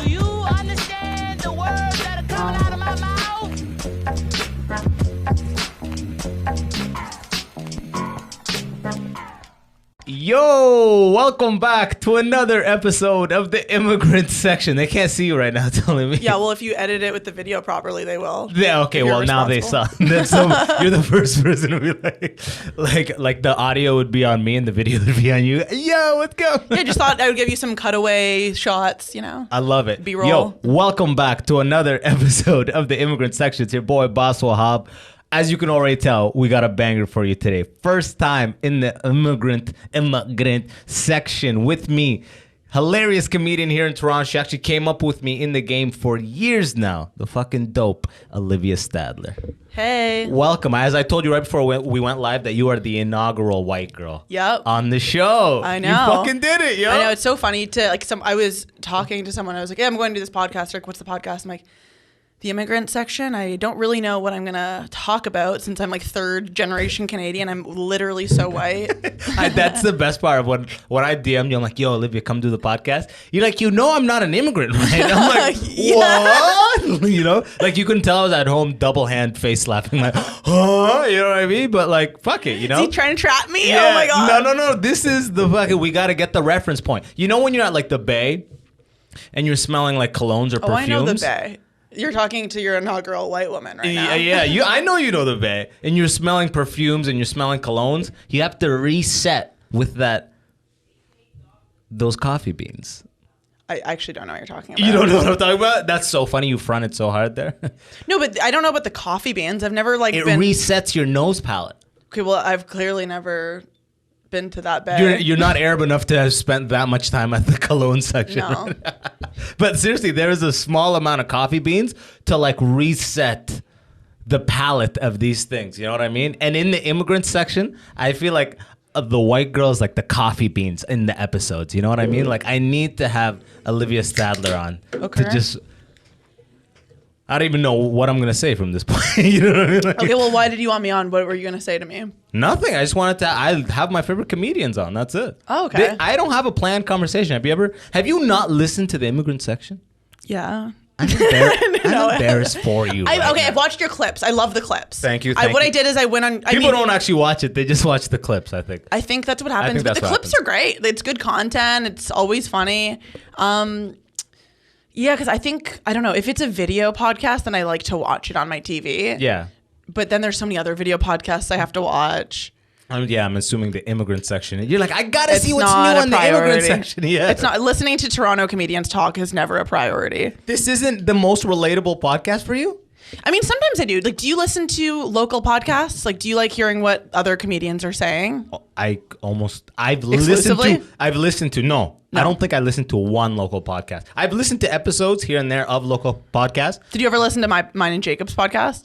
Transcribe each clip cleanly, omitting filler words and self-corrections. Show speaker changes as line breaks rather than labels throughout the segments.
Do you understand the words that are coming out of my mouth?
Yo, welcome back to another episode of the Immigrant Section. They can't see you right now telling me.
Yeah, well, if you edit it with the video properly, they will.
Yeah, okay, well, now they saw. You're the first person to be like the audio would be on me and the video would be on you. Yo, what's going on?
Yeah, just thought I would give you some cutaway shots, you know.
I love it.
B-roll.
Yo, welcome back to another episode of the Immigrant Section. It's your boy, Abbas Wahab. As you can already tell, we got a banger for you today. First time in the immigrant section with me. Hilarious comedian here in Toronto. She actually came up with me in the game for years now. The fucking dope Olivia Stadler.
Hey.
Welcome. As I told you right before we went live that you are the inaugural white girl.
Yep.
On the show.
I know.
You fucking did it, yo.
I know. It's so funny to, like, I was talking to someone. I was like, yeah, I'm going to do this podcast. They're like, what's the podcast? I'm like, the Immigrant Section. I don't really know what I'm going to talk about since I'm like third generation Canadian. I'm literally so white.
That's the best part of when I DM'd you. I'm like, yo, Olivia, come do the podcast. You're like, you know I'm not an immigrant, right? I'm like, what? You know? Like, you couldn't tell I was at home double hand face slapping like, huh? You know what I mean? But like, fuck it, you know?
Is he trying to trap me?
Yeah.
Oh my God.
No. This is the fucking, we got to get the reference point. You know when you're at like the Bay and you're smelling like colognes or perfumes?
Oh, I know the Bay. You're talking to your inaugural white woman right now.
Yeah. I know you know the Bay. And you're smelling perfumes and you're smelling colognes. You have to reset with those coffee beans.
I actually don't know what you're talking about.
You don't know what I'm talking about? That's so funny. You fronted so hard there.
No, but I don't know about the coffee beans. I've never
It resets your nose palate.
Okay, well, I've clearly never been to that Bay.
You're not Arab enough to have spent that much time at the cologne section.
No.
But seriously, there is a small amount of coffee beans to like reset the palate of these things. You know what I mean? And in the immigrant section, I feel like the white girls like the coffee beans in the episodes. You know what I mean? Like I need to have Olivia Stadler on to just. I don't even know what I'm going to say from this point. You know what I mean? Like,
okay, well, why did you want me on? What were you going to say to me?
Nothing. I just wanted to. I have my favorite comedians on. That's it.
Oh, okay.
I don't have a planned conversation. Have you not listened to the immigrant section?
Yeah.
I'm embarrassed for you.
I've watched your clips. I love the clips.
Thank you.
What I did is I went on.
People don't actually watch it. They just watch the clips, I think.
I think that's what happens. But the clips are great. It's good content. It's always funny. Yeah, because I don't know, if it's a video podcast, then I like to watch it on my TV.
Yeah.
But then there's so many other video podcasts I have to watch.
I'm assuming the immigrant section. You're like, I gotta see what's new on the immigrant section. Yeah.
It's not. Listening to Toronto comedians talk is never a priority.
This isn't the most relatable podcast for you?
I mean, sometimes I do. Like, do you listen to local podcasts? Like, do you like hearing what other comedians are saying?
I've listened to, no. I don't think I listened to one local podcast. I've listened to episodes here and there of local podcasts.
Did you ever listen to mine and Jacob's podcast?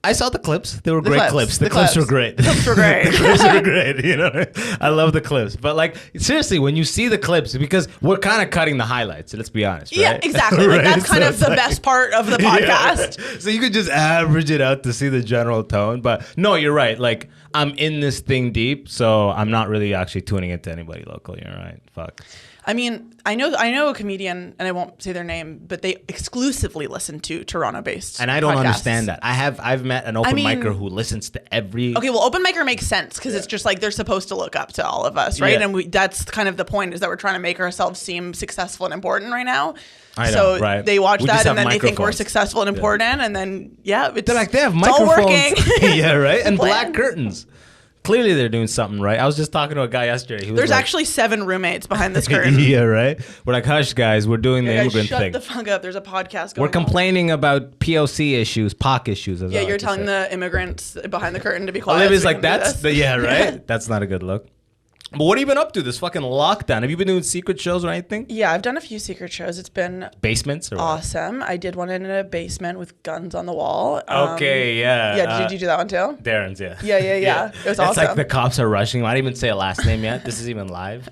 I saw the clips. They were great clips. The clips were great.
The clips were great.
The clips were great. You know, I love the clips. But like, seriously, when you see the clips, because we're kind of cutting the highlights. Let's be honest. Right?
Yeah, exactly.
Right?
Like that's kind of the best part of the podcast.
Yeah. So you could just average it out to see the general tone. But no, you're right. Like I'm in this thing deep, so I'm not really actually tuning into anybody locally. You're right. Fuck.
I mean, I know a comedian, and I won't say their name, but they exclusively listen to Toronto-based
and I don't
podcasts.
understand that. I've met an open micer who listens to every.
Okay, well, open micer makes sense because it's just like they're supposed to look up to all of us, right?
Yeah.
And that's kind of the point is that we're trying to make ourselves seem successful and important right now.
I know,
so
right.
they watch
We
that
just
and
have
then they think we're
microphones.
successful and important, and then
they're like they have
it's all
microphones.
working.
Yeah, right. And black curtains. Clearly, they're doing something right. I was just talking to a guy yesterday.
There's actually 7 roommates behind this curtain.
Yeah, right. We're like, hush, guys. We're doing the immigrant
shut
thing.
the fuck up. There's a podcast going
We're complaining about POC issues, POC issues.
Yeah, you're telling the immigrants behind the curtain to be quiet.
Olivia's
so
like, yeah, right? That's not a good look. But what have you been up to this fucking lockdown? Have you been doing secret shows or anything?
Yeah, I've done a few secret shows. It's been
basements or
awesome. I did one in a basement with guns on the wall.
Okay, yeah.
Yeah, did you do that one too?
Darren's, yeah.
Yeah. It was awesome.
It's like the cops are rushing. I didn't even say a last name yet. This is even live.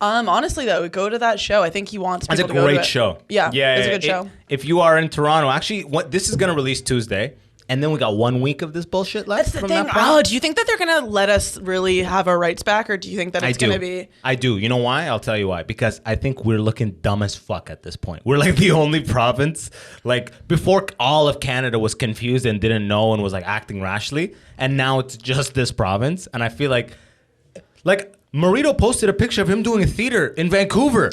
Honestly, though, go to that show. I think he wants people to go to it.
It's a great show.
Yeah, it's a good show.
If you are in Toronto, actually, this is going to release Tuesday. And then we got 1 week of this bullshit left.
That's the
from
thing.
that point.
Do you think that they're gonna let us really have our rights back, or do you think that it's gonna be?
I do. You know why? I'll tell you why. Because I think we're looking dumb as fuck at this point. We're like the only province, like before all of Canada was confused and didn't know and was like acting rashly, and now it's just this province. And I feel like Marito posted a picture of him doing a theater in Vancouver.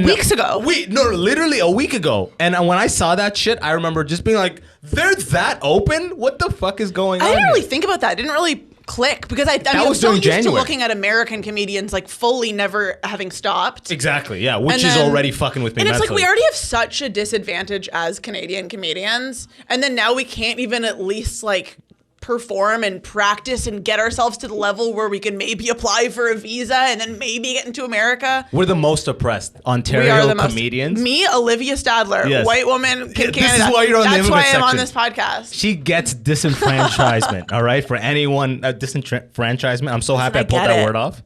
Weeks ago.
Literally a week ago. And when I saw that shit, I remember just being like, they're that open? What the fuck is going on?
I didn't really
here?
think about that. I didn't really click because I mean, I'm
was
so
during
used to
January.
looking at American comedians like fully never having stopped.
Exactly, yeah, which
And
is
then-
already fucking with me
And it's like
mentally.
we already have such a disadvantage as Canadian comedians, and then now we can't even at least like perform and practice and get ourselves to the level where we can maybe apply for a visa and then maybe get into America.
We're the most oppressed Ontario
We are the
comedians.
Me, Olivia Stadler,
Yes.
white woman in Canada.
This is why you're on the
That's why
immigrant
I'm on
section.
this podcast.
She gets disenfranchisement, all right? For anyone, disenfranchisement. I'm so happy I pulled
get
that
it.
word off.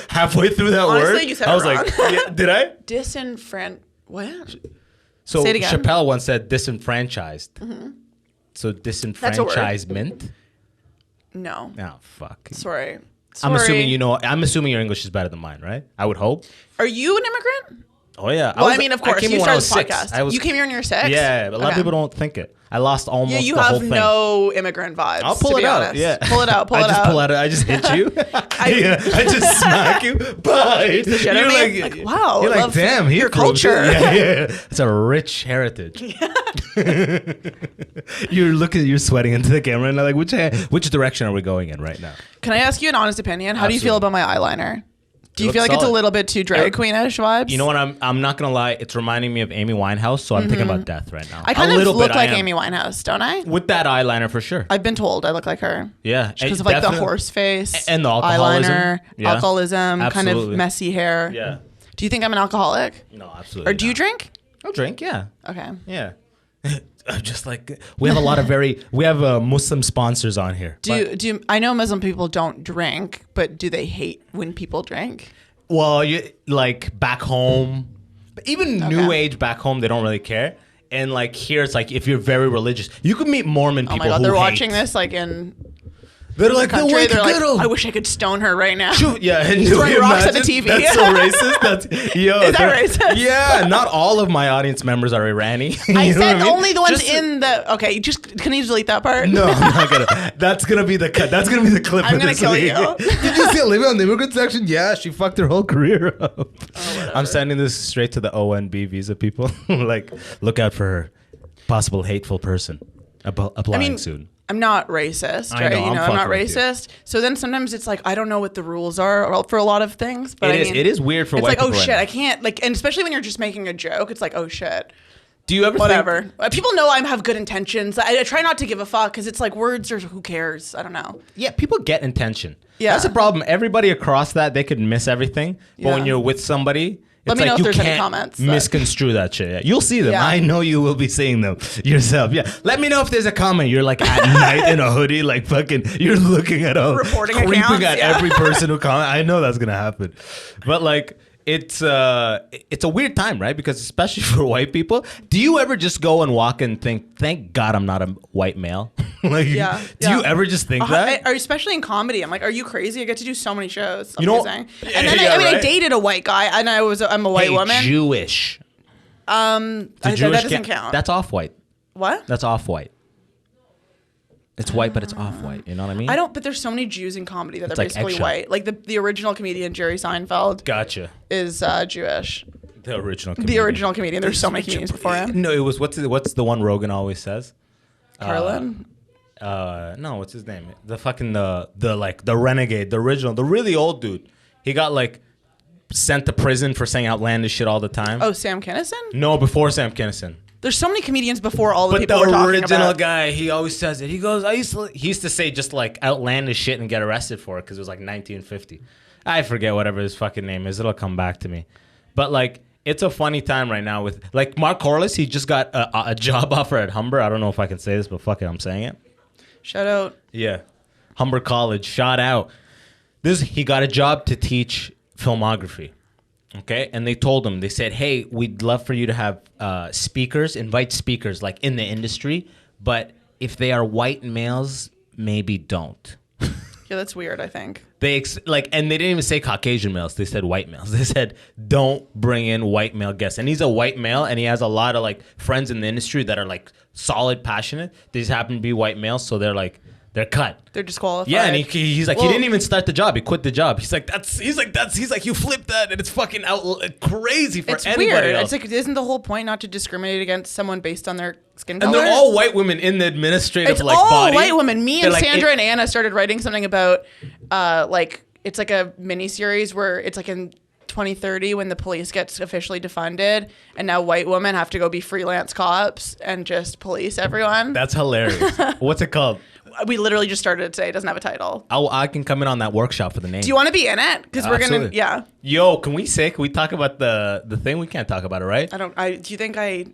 Halfway through that
Honestly,
word,
you said
I
it
was like,
wrong.
yeah, did I?
What?
So
Say it again.
Chappelle once said disenfranchised. So disenfranchisement.
No.
Oh, fuck.
Sorry.
I'm assuming you know. I'm assuming your English is better than mine, right? I would hope.
Are you an immigrant?
Oh yeah.
Well, I mean, of course,
came
you
when I
started
was
this
6.
podcast. You came here when you were 6?
Yeah, but a lot of
Okay.
people don't think it. I lost almost
Yeah, you
the whole
have
thing.
no immigrant vibes.
I'll pull
to
it
be
out.
honest.
Yeah,
Pull it out. Pull
I
it
just
out.
pull out. I just hit you. I just smack you. Bye.
the shit out of me. Like, wow,
You're
I
like,
love
damn. He
your
proved it.
culture.
Yeah. It's a rich heritage. You're sweating into the camera, and like, which direction are we going in right now?
Can I ask you an honest opinion? How do you feel about
Absolutely.
my eyeliner? Do you
looks
feel like it's a
solid.
little bit too drag queen-ish vibes?
You know what? I'm not gonna lie. It's reminding me of Amy Winehouse, so I'm thinking about death right now.
I kind
a
of
little
look
bit,
like
I am.
Amy Winehouse, don't I?
With that eyeliner for sure.
I've been told I look like her.
Yeah,
Because of like the horse face,
and the alcoholism.
eyeliner,
Yeah.
alcoholism, kind of
Absolutely.
messy hair.
Yeah.
Do you think I'm an alcoholic?
No, absolutely.
Or do you
not.
drink?
I'll drink. Yeah.
Okay.
Yeah. Just like we have a lot of we have Muslim sponsors on here.
I know Muslim people don't drink, but do they hate when people drink?
Well, you like back home, but even new
Okay.
age back home, they don't really care. And like here, it's like if you're very religious, you could meet Mormon
Oh
people.
my god,
who
they're
hate.
watching this like in
They're like, the
country.
white
They're like,
girl.
I wish I could stone her right now.
Shoot, yeah, and
throwing
you
rocks at the
imagine?
TV.
That's so racist. That's yo.
Is that
they're-
racist?
Yeah, not all of my audience members are Irani.
I
You know
said
what mean?
only the ones
Just-
in the. Okay, just can you delete that part?
No, I'm not gonna. That's gonna be the cut. That's gonna be the clip.
I'm
of
gonna
this
kill
week.
you.
Did you see Olivia on the immigrant section? Yeah, she fucked her whole career up. I'm sending this straight to the ONB visa people. Like, look out for her. Possible hateful person applying soon.
I'm not racist,
I
right?
know,
You
I'm
know, I'm not
fucking with you.
racist. So then sometimes it's like I don't know what the rules are for a lot of things. But
It is weird for
it's
white
like, oh
people right
shit,
now.
I can't like, and especially when you're just making a joke, it's like, oh shit,
Do you ever
whatever.
think?
People know I have good intentions. I try not to give a fuck because it's like words or who cares? I don't know.
Yeah, people get intention.
Yeah.
That's the problem. Everybody across that, they could miss everything. But
Yeah.
when you're with somebody,
Let
it's
me know
like
if
you
there's any
can't
comments that-
misconstrue that shit. Yeah. You'll see them.
Yeah.
I know you will be seeing them yourself. Yeah. Let me know if there's a comment. You're like at night in a hoodie, like fucking, you're looking at a
Reporting
creeping
accounts,
at
yeah.
every person who comment. I know that's gonna happen. But like, it's a weird time, right? Because especially for white people, do you ever just go and walk and think, thank God I'm not a white male? Like,
Yeah.
do you ever just think that?
Especially in comedy, I'm like, are you crazy? I get to do so many shows.
You know-
Amazing.
Yeah,
And then
yeah,
I
right.
dated a white guy, and I'm a white
Hey,
woman.
Jewish.
That doesn't count.
That's off-white.
What?
That's off-white. It's white, but it's off-white. You know what I mean?
I don't. But there's so many Jews in comedy that
It's
they're
like
basically
eggshell.
white. Like the original comedian Jerry Seinfeld
Gotcha.
is Jewish.
The original.
The original comedian. There's so many comedians before him.
No, it was what's the one Rogan always says?
Carlin.
No, what's his name? The fucking the renegade, the original, the really old dude. He got like sent to prison for saying outlandish shit all the time.
Oh, Sam Kinison.
No, before Sam Kinison.
There's so many comedians before all the
But
people
the
we're talking
original
about.
guy, he always says it. He goes, he used to say just like outlandish shit and get arrested for it because it was like 1950. I forget whatever his fucking name is. It'll come back to me. But like, it's a funny time right now with like Mark Corliss. He just got a job offer at Humber. I don't know if I can say this, but fuck it, I'm saying it.
Shout out.
Yeah, Humber College. Shout out. He got a job to teach filmography. Okay, and they told him, they said, hey, we'd love for you to have speakers, invite speakers like in the industry, but if they are white males, maybe don't.
Yeah, that's weird, I think.
And they didn't even say Caucasian males. They said white males. They said, don't bring in white male guests. And he's a white male, and he has a lot of like friends in the industry that are like solid, passionate. They just happen to be white males, so they're cut.
They're disqualified.
Yeah, and he's like, he didn't even start the job. He quit the job. He's like, you flipped that, and it's fucking crazy for anybody
weird.
else.
It's like, isn't the whole point not to discriminate against someone based on their skin color?
And they're all white women in the administrative
it's
like
all
body.
white women. Me and
They're
Sandra and Anna started writing something about it's like a mini series where it's like in 2030 when the police gets officially defunded, and now white women have to go be freelance cops and just police everyone.
That's hilarious. What's it called?
We literally just started it today. It doesn't have a title.
I can come in on that workshop for the name.
Do you want to be in it? Because we're gonna, yeah.
Yo, can we talk about the thing? We can't talk about it, right?
Do you think I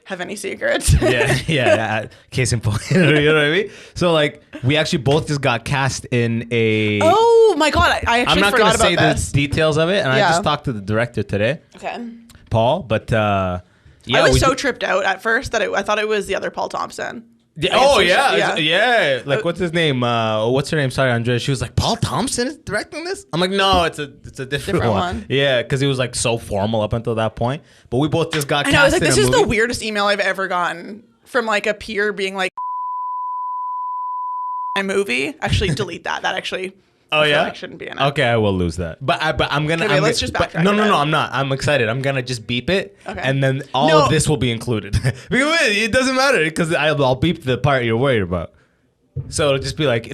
have any secrets?
yeah. Case in point, you know what I mean? So like, we actually both just got cast in a.
Oh my god, I actually
I'm not
forgot
gonna
about
say
this.
the details of it, and I just talked to the director today.
Okay.
Paul, but
I was so tripped out at first that I thought it was the other Paul Thompson.
Yeah. Like, what's his name? What's her name? Sorry, Andrea. She was like, Paul Thompson is directing this? I'm like, no, it's a different one. Yeah, because it was like so formal up until that point. But we both just got cast.
I was like, this is
movie.
the weirdest email I've ever gotten from like a peer being like, my movie. Actually, delete that. That actually.
Oh yeah,
I shouldn't be in it.
Okay, I will lose that. But I'm gonna.
Okay, let's just backtrack.
No, I'm not. I'm excited. I'm gonna just beep it, and then all of this will be included. It doesn't matter because I'll beep the part you're worried about. So it'll just be like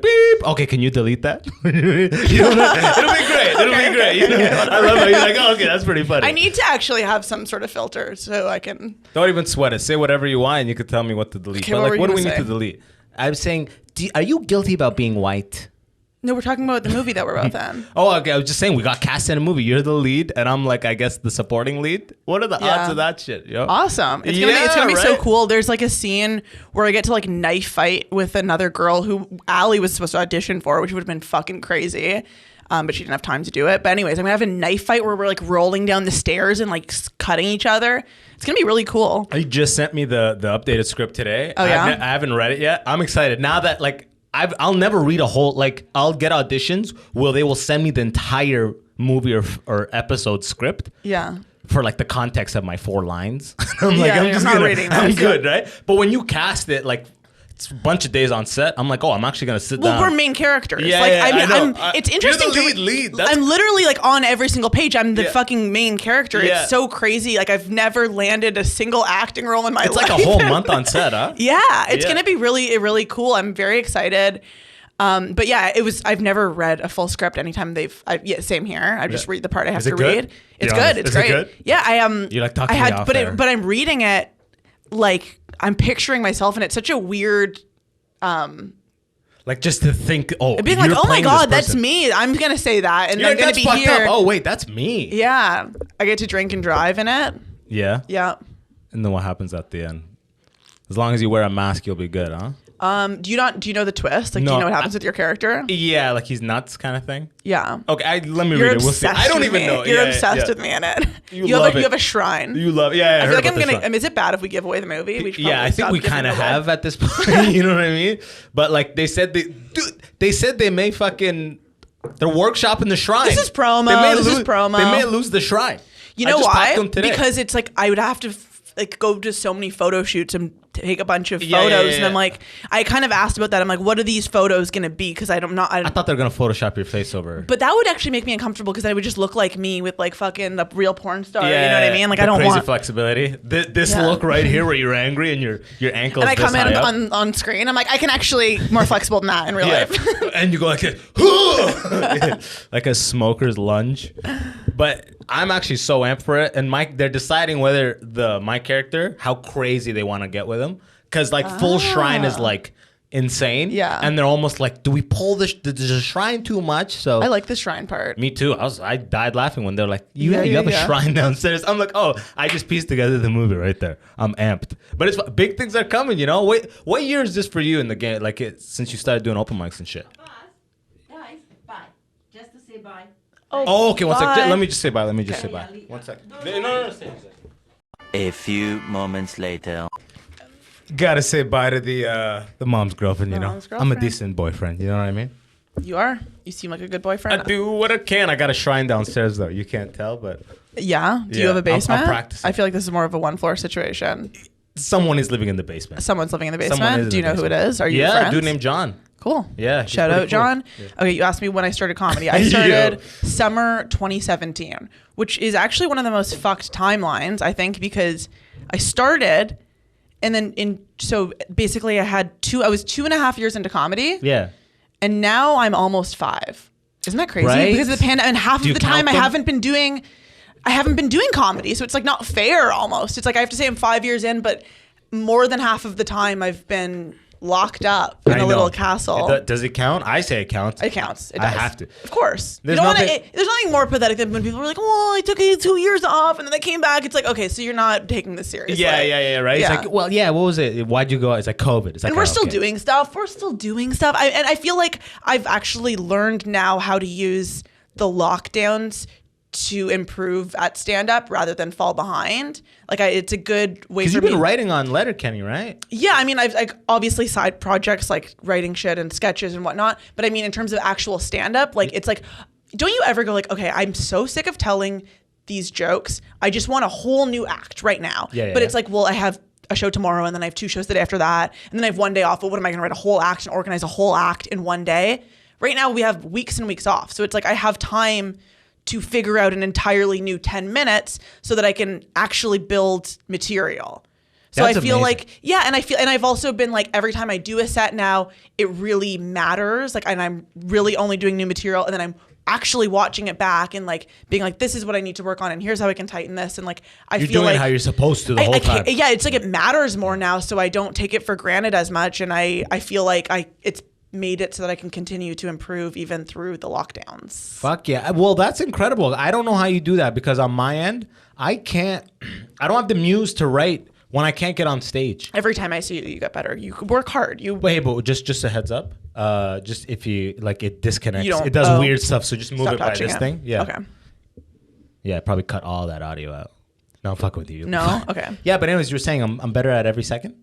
beep. Okay, can you delete that? It'll be great. It'll be great. You know? I love how you're like, oh, okay, that's pretty funny.
I need to actually have some sort of filter so I can.
Don't even sweat it. Say whatever you want, and you can tell me what to delete.
Okay,
but like, what do we
say?
need to delete? I'm saying, are you guilty about being white?
No, we're talking about the movie that we're both in.
Oh, okay. I was just saying we got cast in a movie. You're the lead, and I'm like, I guess the supporting lead. What are the odds of that shit, yo?
Awesome. It's gonna be so cool. There's like a scene where I get to like knife fight with another girl who Allie was supposed to audition for, which would have been fucking crazy. But she didn't have time to do it. But anyways, I'm gonna have a knife fight where we're like rolling down the stairs and like cutting each other. It's gonna be really cool.
You just sent me the updated script today.
Oh yeah?
I haven't read it yet. I'm excited now that like I'll never read a whole, like, I'll get auditions where they will send me the entire movie or episode script.
Yeah.
For like the context of my 4 lines. I'm
not reading that.
I'm good, right? But when you cast it, like, it's a bunch of days on set. I'm like, oh, I'm actually gonna sit down.
Well, we're main characters.
Yeah,
like,
I know.
It's interesting.
You're the lead.
I'm literally like on every single page. I'm the fucking main character. Yeah. It's so crazy. Like I've never landed a single acting role in my life.
It's like a whole month on set, huh?
Yeah, it's gonna be really cool. I'm very excited. But yeah, I've never read a full script anytime same here. I just read the part I have to read. It's good. It's great.
It good?
Yeah,
You like talking me off there.
But I'm reading it like I'm picturing myself, and it's such a weird.
Like just to think,
being like, oh my god, that's me. I'm gonna say that, and I'm gonna be here.
Up. Oh wait, that's me.
Yeah, I get to drink and drive in it.
Yeah.
Yeah.
And then what happens at the end? As long as you wear a mask, you'll be good, huh?
Do you know the twist? Like,
no,
do you know what happens with your character?
Yeah, like he's nuts kind of thing.
Yeah.
Okay, let me read it. We'll see. I don't even know.
You're obsessed with me in it. You have a shrine.
You love it. Yeah,
I feel like I'm gonna. Is it bad if we give away the movie?
I think we kind of have at this point. You know what I mean? But like they said, they may fucking. They're workshopping the shrine.
This is promo. This is promo.
They may lose the shrine.
You know why? Because it's like I would have to like go to so many photo shoots and take a bunch of photos, and I'm like, I kind of asked about that. I'm like, what are these photos gonna be? Because I thought
they were gonna Photoshop your face over.
But that would actually make me uncomfortable because I would just look like me with like fucking the real porn star. You know what I mean? Like I don't want
flexibility. This look right here where you're angry and your ankles.
And I come in on screen. I'm like, I can actually more flexible than that in real life.
And you go like like a smoker's lunge. But I'm actually so amped for it, and they're deciding whether my character, how crazy they want to get with him, because like full shrine is like insane.
Yeah,
and they're almost like, do we pull the shrine too much? So
I like the shrine part.
Me too. I died laughing when they're like, you have a shrine downstairs. I'm like, oh, I just pieced together the movie right there. I'm amped. But it's big things are coming. You know, what year is this for you in the game? Like since you started doing open mics and shit.
Guys, bye. Just to say bye.
Oh, okay. One sec. Let me just say bye. Say bye. 1 sec. No.
A few moments later.
Gotta say bye to the mom's girlfriend, you know.
mom's
I'm a
girlfriend.
decent boyfriend, you know what I mean?
You are. You seem like a good boyfriend.
I do what I can. I got a shrine downstairs though. You can't tell, but
Yeah. Do you
Yeah,
have a
I'm
basement?
practicing.
I feel like this is more of a 1-floor situation.
someone is living in the basement.
Someone's living in the
Someone
basement.
is in
Do you
the
know who it
basement.
is? Are you
Yeah,
friends?
a dude named John.
Cool.
Yeah, he's
Shout
pretty
out,
cool.
John.
Yeah.
Okay, you asked me when I started comedy. I started summer 2017, which is actually one of the most fucked timelines, I think, because I started and then so basically I was 2.5 years into comedy.
Yeah.
And now I'm almost 5. Isn't that crazy?
Right?
Because of the pandemic, and half
Do
of
you
the time
count
I
them?
haven't been doing comedy. So it's like not fair almost. It's like I have to say I'm 5 years in, but more than half of the time I've been locked up in
I
a
know.
little castle.
Does it count? I say it counts.
It counts. It
I
does.
have to.
Of course.
There's
You don't
nothing-
there's nothing more pathetic than when people are like, "Oh, I took 2 years off and then I came back." It's like, okay, so you're not taking this seriously.
Yeah, right?
Yeah.
It's like, well, yeah, what was it? Why'd you go? It's like COVID. It's like,
And we're still
okay.
doing stuff. And I feel like I've actually learned now how to use the lockdowns to improve at stand-up rather than fall behind. Like it's a good way
Because
for
you've
me.
been writing on Letterkenny, right?
Yeah, I mean, I've like obviously side projects like writing shit and sketches and whatnot. But I mean, in terms of actual stand-up, like it's like, don't you ever go like, okay, I'm so sick of telling these jokes. I just want a whole new act right now.
Yeah,
but
yeah.
it's like, well, I have a show tomorrow and then I have 2 shows the day after that. And then I have 1 day off. But what am I going to write a whole act and organize a whole act in 1 day? Right now we have weeks and weeks off. So it's like I have time to figure out an entirely new 10 minutes so that I can actually build material. So
That's
I feel
amazing.
like, yeah, and I've also been like, every time I do a set now, it really matters. Like, and I'm really only doing new material, and then I'm actually watching it back and like being like, this is what I need to work on, and here's how I can tighten this. And like, I
You're
feel
doing
like
it how you're supposed to the whole time.
yeah, it's like it matters more now, so I don't take it for granted as much, and I feel like it's made it so that I can continue to improve even through the lockdowns.
Fuck yeah. Well, that's incredible. I don't know how you do that because on my end, I don't have the muse to write when I can't get on stage.
Every time I see you, you get better. You work hard.
Wait, but just a heads up. Just if you like it disconnects.
You don't-
It does
oh.
weird stuff, so just move
Stop
it by
touching
this
it.
thing. Yeah.
Okay.
Yeah, probably cut all that audio out. No, I'm fucking with you.
No? Okay.
Yeah, but anyways, you were saying I'm better at every second?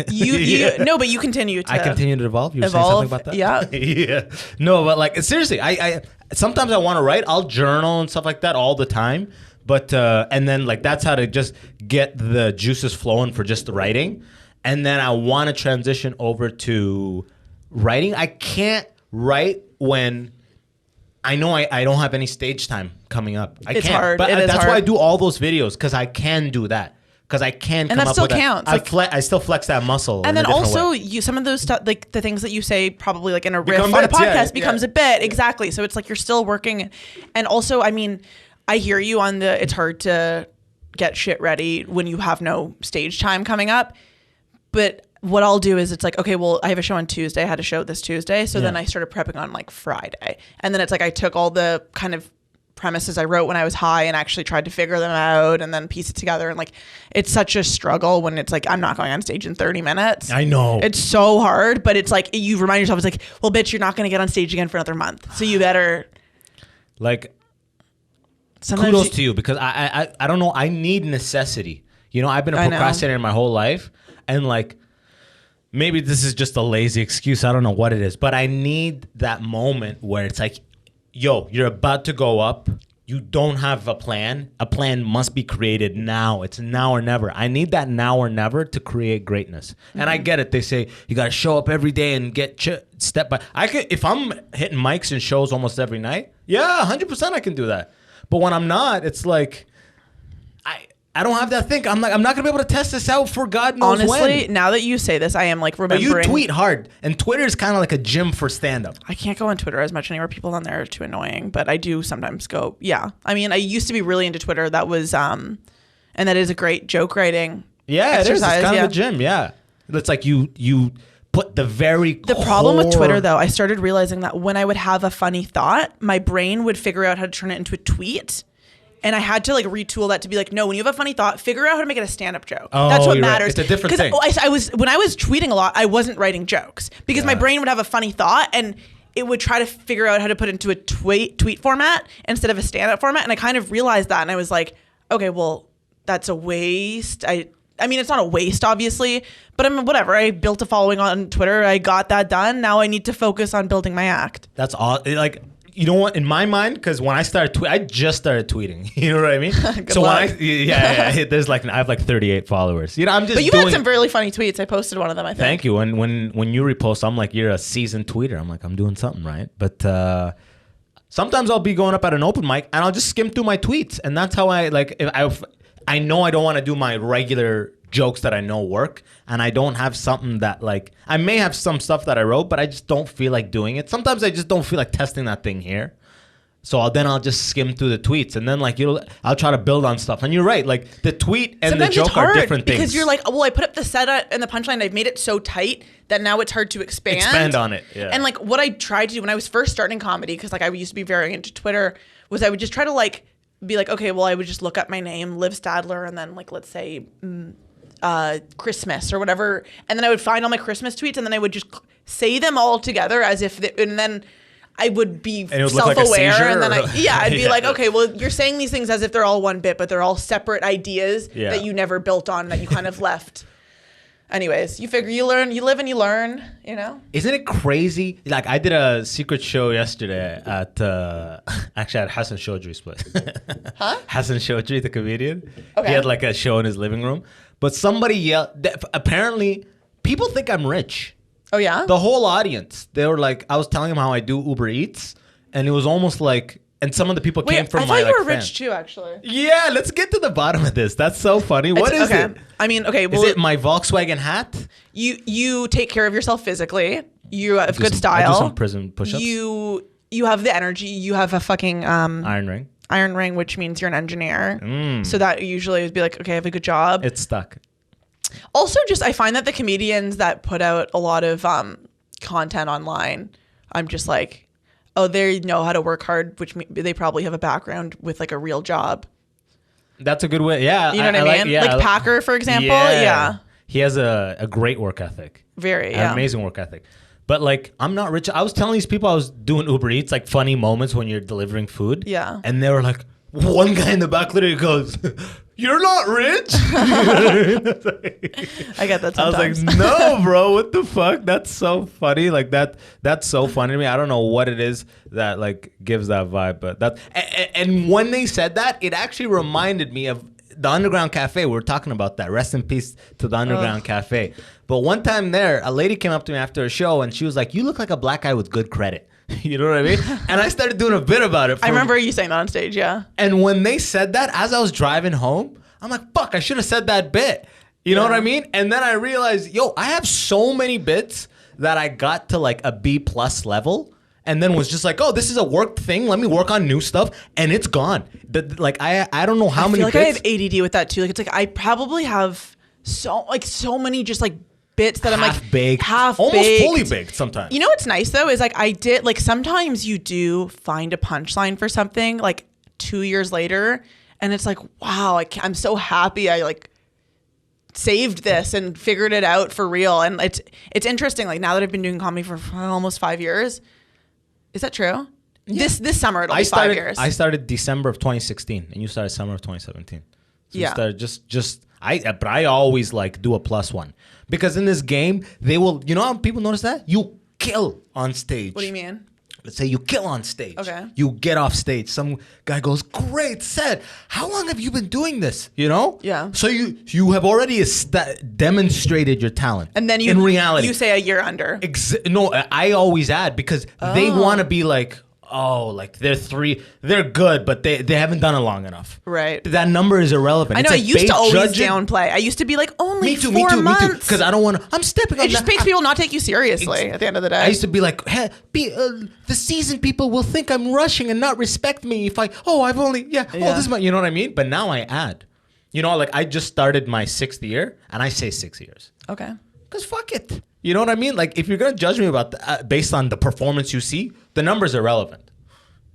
No, but you continue to.
I continue to evolve. You were
evolve,
saying something
yeah.
about that? Yeah. No, but like seriously, I sometimes I want to write. I'll journal and stuff like that all the time. But and then like that's how to just get the juices flowing for just the writing. And then I want to transition over to writing. I can't write when I know I don't have any stage time coming up. I
It's
can't.
hard.
But
It is
that's why I
hard.
do all those videos because I can do that. Because I can come
that
up
still
with that.
counts,
I still flex that muscle.
And
in
then
a different
also,
way.
some of those stuff, like the things that you say, probably like in a riff
Become
on a
bits, yeah,
podcast, becomes
yeah.
a bit. Exactly. So it's like you're still working. And also, I mean, I hear you on it's hard to get shit ready when you have no stage time coming up. But what I'll do is it's like, okay, well, I have a show on Tuesday. I had a show this Tuesday. So then
Yeah.
I started prepping on like Friday. And then it's like I took all the kind of premises I wrote when I was high and actually tried to figure them out and then piece it together. And like, it's such a struggle when it's like, I'm not going on stage in 30 minutes.
I know.
It's so hard, but it's like, you remind yourself, it's like, well, bitch, you're not going to get on stage again for another month. So you better.
Like,
Sometimes
kudos to you because I don't know. I need necessity. You know, I've been a
I know.
procrastinator my whole life, and like maybe this is just a lazy excuse. I don't know what it is, but I need that moment where it's like, yo, you're about to go up. You don't have a plan. A plan must be created now. It's now or never. I need that now or never to create greatness. And I get it. They say you got to show up every day and get step by. I could if I'm hitting mics and shows almost every night. Yeah, 100% I can do that. But when I'm not, it's like I don't have that thing. I'm not gonna be able to test this out for God knows
honestly,
when.
now that you say this, I am like
But
remembering.
you tweet hard, and Twitter is kind of like a gym for stand-up.
I can't go on Twitter as much anymore. People on there are too annoying, but I do sometimes go. Yeah, I mean, I used to be really into Twitter. That was, and that is a great joke writing.
Yeah, it is. It's
exercise,
kind
yeah.
of a gym. Yeah, it's like you put the very
The problem with
core-
Twitter, though, I started realizing that when I would have a funny thought, my brain would figure out how to turn it into a tweet. And I had to like retool that to be like, no, when you have a funny thought, figure out how to make it a stand-up joke.
Oh,
That's what
you're right.
matters.
It's a different thing.
When I was tweeting a lot, I wasn't writing jokes because my
Yeah.
brain would have a funny thought and it would try to figure out how to put it into a tweet format instead of a stand-up format. And I kind of realized that, and I was like, okay, well, that's a waste. I mean, it's not a waste, obviously, but I mean, whatever. I built a following on Twitter. I got that done. Now I need to focus on building my act.
That's all. Like, you know what? In my mind, because when I started I just started tweeting. You know what I mean?
So luck.
There's like I have like 38 followers. You know, I'm just.
But you've had some really funny tweets. I posted one of them, I think.
Thank you. And when you repost, I'm like, you're a seasoned tweeter. I'm like, I'm doing something right. But sometimes I'll be going up at an open mic and I'll just skim through my tweets, and that's how I like. If I know I don't want to do my regular jokes that I know work, and I don't have something that like I may have some stuff that I wrote, but I just don't feel like doing it. Sometimes I just don't feel like testing that thing here. So I'll just skim through the tweets, and then like I'll try to build on stuff. And you're right, like the tweet and
Sometimes
the joke
it's hard
are different things.
because you're like, well, I put up the setup and the punchline. I've made it so tight that now it's hard to expand
on it. Yeah.
And like what I tried to do when I was first starting comedy, because like I used to be very into Twitter, was I would just try to like be like, okay, well, I would just look up my name, Liv Stadler, and then like let's say Christmas or whatever, and then I would find all my Christmas tweets, and then I would just say them all together as if, and then I would be self-aware, like, and then I'd be like, okay, well, you're saying these things as if they're all one bit, but they're all separate ideas that you never built on, that you kind of left. Anyways, you figure you learn, you live and you learn, you know?
Isn't it crazy? Like, I did a secret show yesterday at, actually at Hassan Chaudhry's place.
Huh?
Hassan Chaudhry, the comedian.
Okay.
He had like a show in his living room. But somebody yelled, apparently, people think I'm rich.
Oh, yeah?
The whole audience. They were like, I was telling them how I do Uber Eats, and it was almost like, and some of the people came from
I
my
thought you were
fans.
rich too, actually.
Yeah, let's get to the bottom of this. That's so funny. What is it?
I mean, okay, well,
is it my Volkswagen hat?
You take care of yourself physically. You have good
I
style.
do some prison push-ups.
You have the energy. You have a fucking
Iron ring.
Iron ring, which means you're an engineer. So that usually would be like, okay, I have a good job.
It's stuck.
Also, just I find that the comedians that put out a lot of content online, I'm just like, oh, they know how to work hard, which they probably have a background with like a real job.
That's a good way. Yeah.
You know what I mean? Like Packer, for example. Yeah.
He has a great work ethic.
Very,
An amazing work ethic. But like, I'm not rich. I was telling these people I was doing Uber Eats, like funny moments when you're delivering food.
Yeah.
And they were like, one guy in the back literally goes, "You're not rich?"
I get that sometimes.
I was like, no, bro, what the fuck? That's so funny. Like that's so funny to me. I don't know what it is that like gives that vibe, but that and when they said that, it actually reminded me of the Underground Cafe. We were talking about that. Rest in peace to the Underground Cafe. But one time there, a lady came up to me after a show and she was like, "You look like a black guy with good credit." You know what I mean? And I started doing a bit about it.
I remember you saying that on stage, yeah.
And when they said that, as I was driving home, I'm like, fuck, I should have said that bit. You know what I mean? And then I realized, yo, I have so many bits that I got to like a B+ level and then was just like, oh, this is a work thing. Let me work on new stuff. And it's gone. Like, I don't know how many bits.
I have ADD with that too. Like, it's like I probably have so many just like bits that I'm like half
almost
baked.
fully baked sometimes.
You know what's nice though is like I did like sometimes you do find a punchline for something like 2 years later and it's like, wow, I'm so happy I like saved this and figured it out for real. And it's interesting, like now that I've been doing comedy for almost 5 years. Is that true? Yeah. This summer it'll be 5 years.
I started December of 2016 and you started summer of 2017. So you started but I always like do a +1 because in this game they will, you know how people notice that you kill on stage.
What do you mean?
Let's say you kill on stage.
Okay.
You get off stage. Some guy goes, "Great set. How long have you been doing this?" You know?
Yeah.
So you have already demonstrated your talent.
And then
in reality,
you say a year under.
No, I always add because they want to be like, oh, like they're good, but they haven't done it long enough.
Right.
That number is irrelevant.
I know.
It's
I
like
used to always
judging.
downplay. I used to be like, only
Me too.
4 months.
Because I don't want to. I'm stepping on
It just makes people not take you seriously at the end of the day.
I used to be like, hey, the seasoned people will think I'm rushing and not respect me if this is my, you know what I mean? But now I add. You know, like I just started my 6th year and I say 6 years.
Okay.
Because fuck it. You know what I mean? Like if you're going to judge me about based on the performance you see, the number's irrelevant.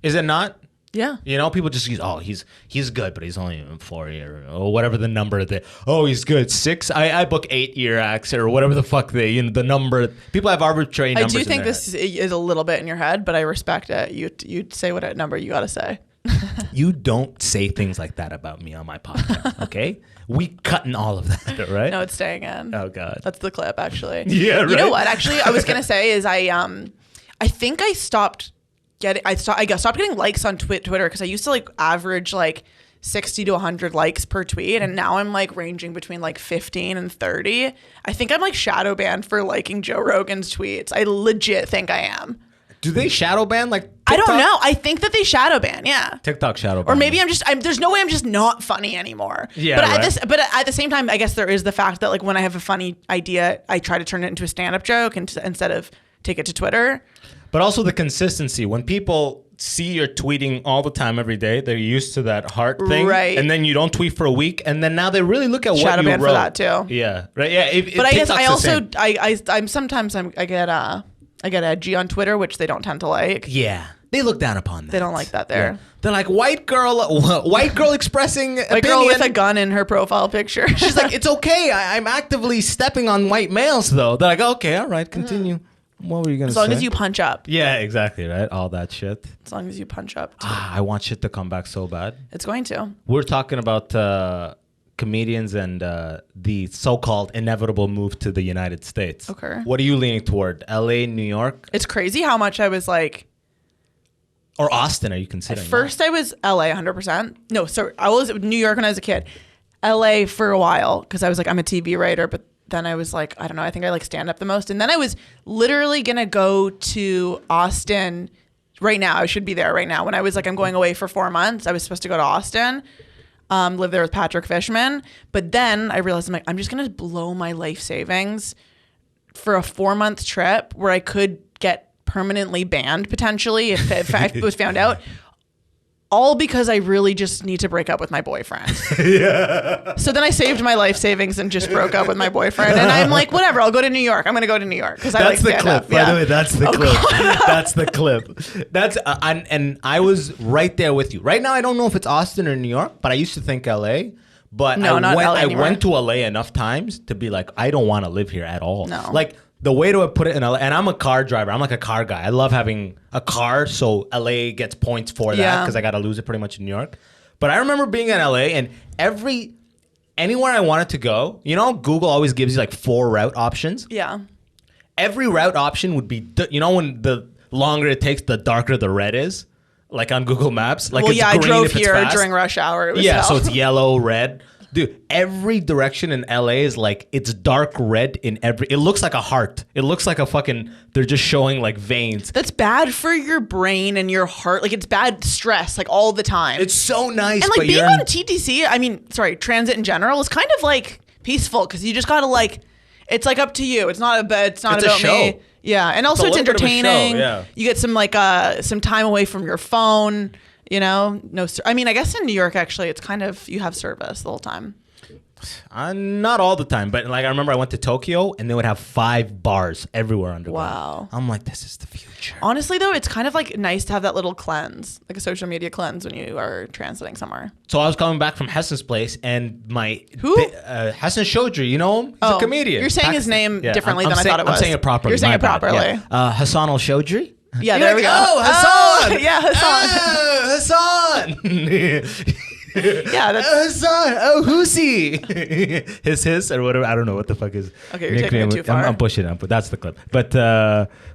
Is it not?
Yeah.
You know, people just use, oh, he's good, but he's only in 4 year or whatever the number that, oh, he's good. 6, I book 8 year acts or whatever the fuck the number. People have arbitrary numbers.
I do think this is a little bit in your head, but I respect it. You'd say what number you got to say.
You don't say things like that about me on my podcast, okay? We cutting all of that, right?
No, it's staying in.
Oh God.
That's the clip, actually.
Yeah, right.
You know what? Actually, I was gonna say is I think I stopped getting likes on Twitter because I used to like average like 60 to 100 likes per tweet, and now I'm like ranging between like 15 and 30. I think I'm like shadow banned for liking Joe Rogan's tweets. I legit think I am.
Do they shadow ban like TikTok?
I don't know. I think that they shadow ban. Yeah.
TikTok shadow ban.
Or maybe there's no way I'm just not funny anymore.
Yeah,
but
right.
but at the same time, I guess there is the fact that like when I have a funny idea, I try to turn it into a stand-up joke instead of take it to Twitter.
But also the consistency. When people see you're tweeting all the time every day, they're used to that heart thing.
Right.
And then you don't tweet for a week, and then now they really look at
Shadow
what you
ban
wrote.
for that too.
Yeah. Right. Yeah.
But I guess I
TikTok's the
also
same.
I get edgy on Twitter, which they don't tend to like.
Yeah. They look down upon that.
They don't like that there.
Yeah. They're like white girl expressing
White girl with a gun in her profile picture.
She's like, it's okay. I'm actively stepping on white males, though. They're like, okay, all right, continue. What were you gonna say?
As long as you punch up.
Yeah, exactly, right? All that shit.
As long as you punch up.
I want shit to come back so bad.
It's going to.
We're talking about comedians and the so-called inevitable move to the United States.
Okay.
What are you leaning toward? LA, New York?
It's crazy how much I was like.
Or Austin, are you considering?
First, I was LA 100%. No, so I was New York when I was a kid. LA for a while because I was like, I'm a TV writer, but then I was like, I don't know, I think I like stand up the most. And then I was literally going to go to Austin right now. I should be there right now. When I was like, I'm going away for 4 months, I was supposed to go to Austin, live there with Patrick Fishman. But then I realized I'm just going to blow my life savings for a 4-month trip where I could get permanently banned potentially if I was found out. All because I really just need to break up with my boyfriend. Yeah. So then I saved my life savings and just broke up with my boyfriend. And I'm like, whatever, I'll go to New York. I'm going to go to New York because I like stand up.
That's the clip. By the way, that's the clip. That's the clip. That's and I was right there with you. Right now, I don't know if it's Austin or New York, but I used to think LA. But
no, not LA
I
anymore.
went to LA enough times to be like, I don't want to live here at all.
No.
Like, the way to put it in LA, and I'm a car driver. I'm like a car guy. I love having a car, so LA gets points for that because I got to lose it pretty much in New York. But I remember being in LA, and anywhere I wanted to go, you know, Google always gives you like 4 route options.
Yeah.
Every route option would be, you know, when the longer it takes, the darker the red is, like on Google Maps. Like,
well,
it's
yeah, I
green
drove
if it's
here
fast.
during rush hour. It was
Yeah,
hell.
so it's yellow, red. Dude, every direction in LA is like, it's dark red in it looks like a heart. It looks like they're just showing like veins.
That's bad for your brain and your heart. Like, it's bad stress, like all the time.
It's so nice.
and like
but
being on TTC, transit in general is kind of like peaceful because you just gotta like, it's like up to you. It's not
It's
about
a show.
me. Yeah, and also
It's
it's
a little bit of a show,
entertaining.
yeah.
You get some time away from your phone. You know, I guess in New York actually, it's kind of you have service the whole time.
Not all the time, but like I remember I went to Tokyo and they would have 5 bars everywhere underground.
Wow.
I'm like, this is the future.
Honestly, though, it's kind of like nice to have that little cleanse, like a social media cleanse when you are transiting somewhere.
So I was coming back from Hessen's place and
Who?
Hassan Chaudhry, you know him? He's a comedian.
You're saying his name differently than I thought it was.
I'm saying it properly.
You're saying
my
it
bad.
properly.
Yeah. Hassan al-Chaudhry?
Yeah,
You're
there we
like,
go.
Oh, Hassan!
Yeah, Hassan.
Hassan!
Yeah, that's
Hassan! Oh, who's he? his or whatever. I don't know what the fuck is.
Okay, you're taking it too far.
I'm pushing it. But that's the clip. But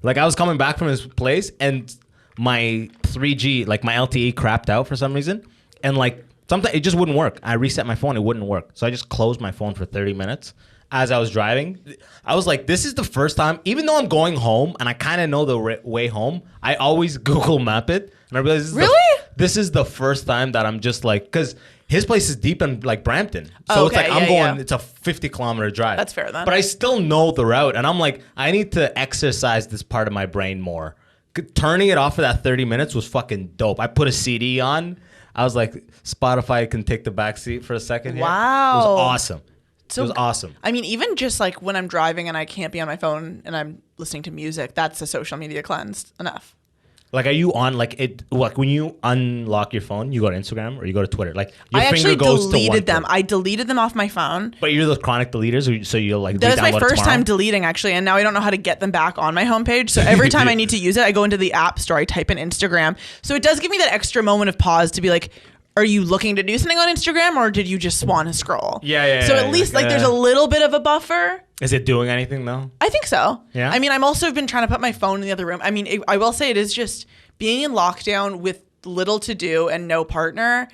like I was coming back from his place and my 3G, like my LTE crapped out for some reason. And like sometimes it just wouldn't work. I reset my phone, it wouldn't work. So I just closed my phone for 30 minutes. As I was driving, I was like, this is the first time, even though I'm going home and I kind of know the way home, I always Google map it. And I realized this is the first time that I'm just like, because his place is deep in like Brampton. So it's like I'm going, it's a 50-kilometer drive.
That's fair then.
But I still know the route. And I'm like, I need to exercise this part of my brain more. Turning it off for that 30 minutes was fucking dope. I put a CD on. I was like, Spotify can take the back seat for a second.
Wow.
It was awesome.
So,
it was awesome.
I mean, even just like when I'm driving and I can't be on my phone and I'm listening to music, that's a social media cleanse enough.
Like, are you on like it? Like when you unlock your phone, you go to Instagram or you go to Twitter. Like your
I
finger
actually
goes to one
deleted them.
place.
I deleted them off my phone.
But you're the chronic deleters, so you'll like.
That was my
re-download it
first
tomorrow?
time deleting, actually, and now I don't know how to get them back on my homepage. So every time I need to use it, I go into the app store, I type in Instagram. So it does give me that extra moment of pause to be like, are you looking to do something on Instagram, or did you just want to scroll?
Yeah.
So at least like there's a little bit of a buffer.
Is it doing anything though?
I think so.
Yeah?
I mean, I'm also been trying to put my phone in the other room. I mean, I will say it is just being in lockdown with little to do and no partner.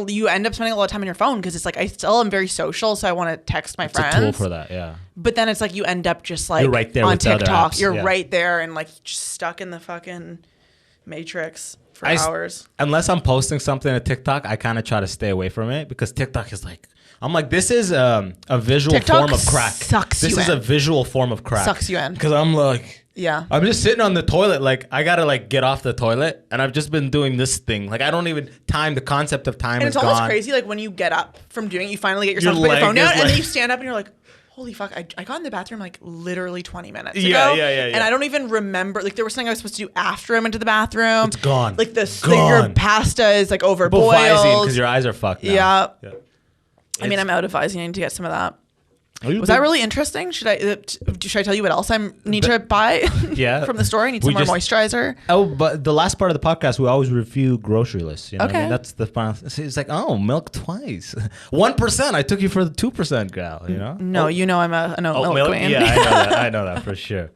You end up spending a lot of time on your phone because it's like I still am very social, so I want to text my friends.
It's a tool for that, yeah.
But then it's like you end up just like
You're right there
on
with the other
TikTok.
apps,
You're
yeah.
right there and like just stuck in the fucking matrix for hours.
Unless I'm posting something to TikTok, I kind of try to stay away from it because TikTok is like, I'm like, this is a visual
TikTok
form of crack.
sucks
This
you
is
in.
a visual form of crack.
Sucks you in.
Because I'm like,
Yeah.
I'm just sitting on the toilet. Like, I got to like get off the toilet. And I've just been doing this thing. Like, I don't even time. The concept of time
And
is
it's almost
gone.
crazy, like when you get up from doing it, you finally get yourself to
Your
put your
leg
phone down,
is
and
like-
then you stand up and you're like, holy fuck, I got in the bathroom like literally 20 minutes
Yeah,
ago.
yeah.
And I don't even remember, like there was something I was supposed to do after I went to the bathroom.
It's gone.
Like your
Gone.
pasta is like over
Because
boiled.
your eyes are fucked now.
Yeah. I mean, I'm out of Visine. I need to get some of that.
Are you
Was
big-
that really interesting? Should I tell you what else I need to buy
Yeah.
from the store? I need some
We
more
just-
moisturizer.
Oh, but the last part of the podcast, we always review grocery lists. You know what I
Okay.
mean? That's the final. It's like, oh, milk twice. 1%. I took you for the 2% gal, you know?
No, you know I'm an oat milk queen.
Yeah, I know that. I know that for sure.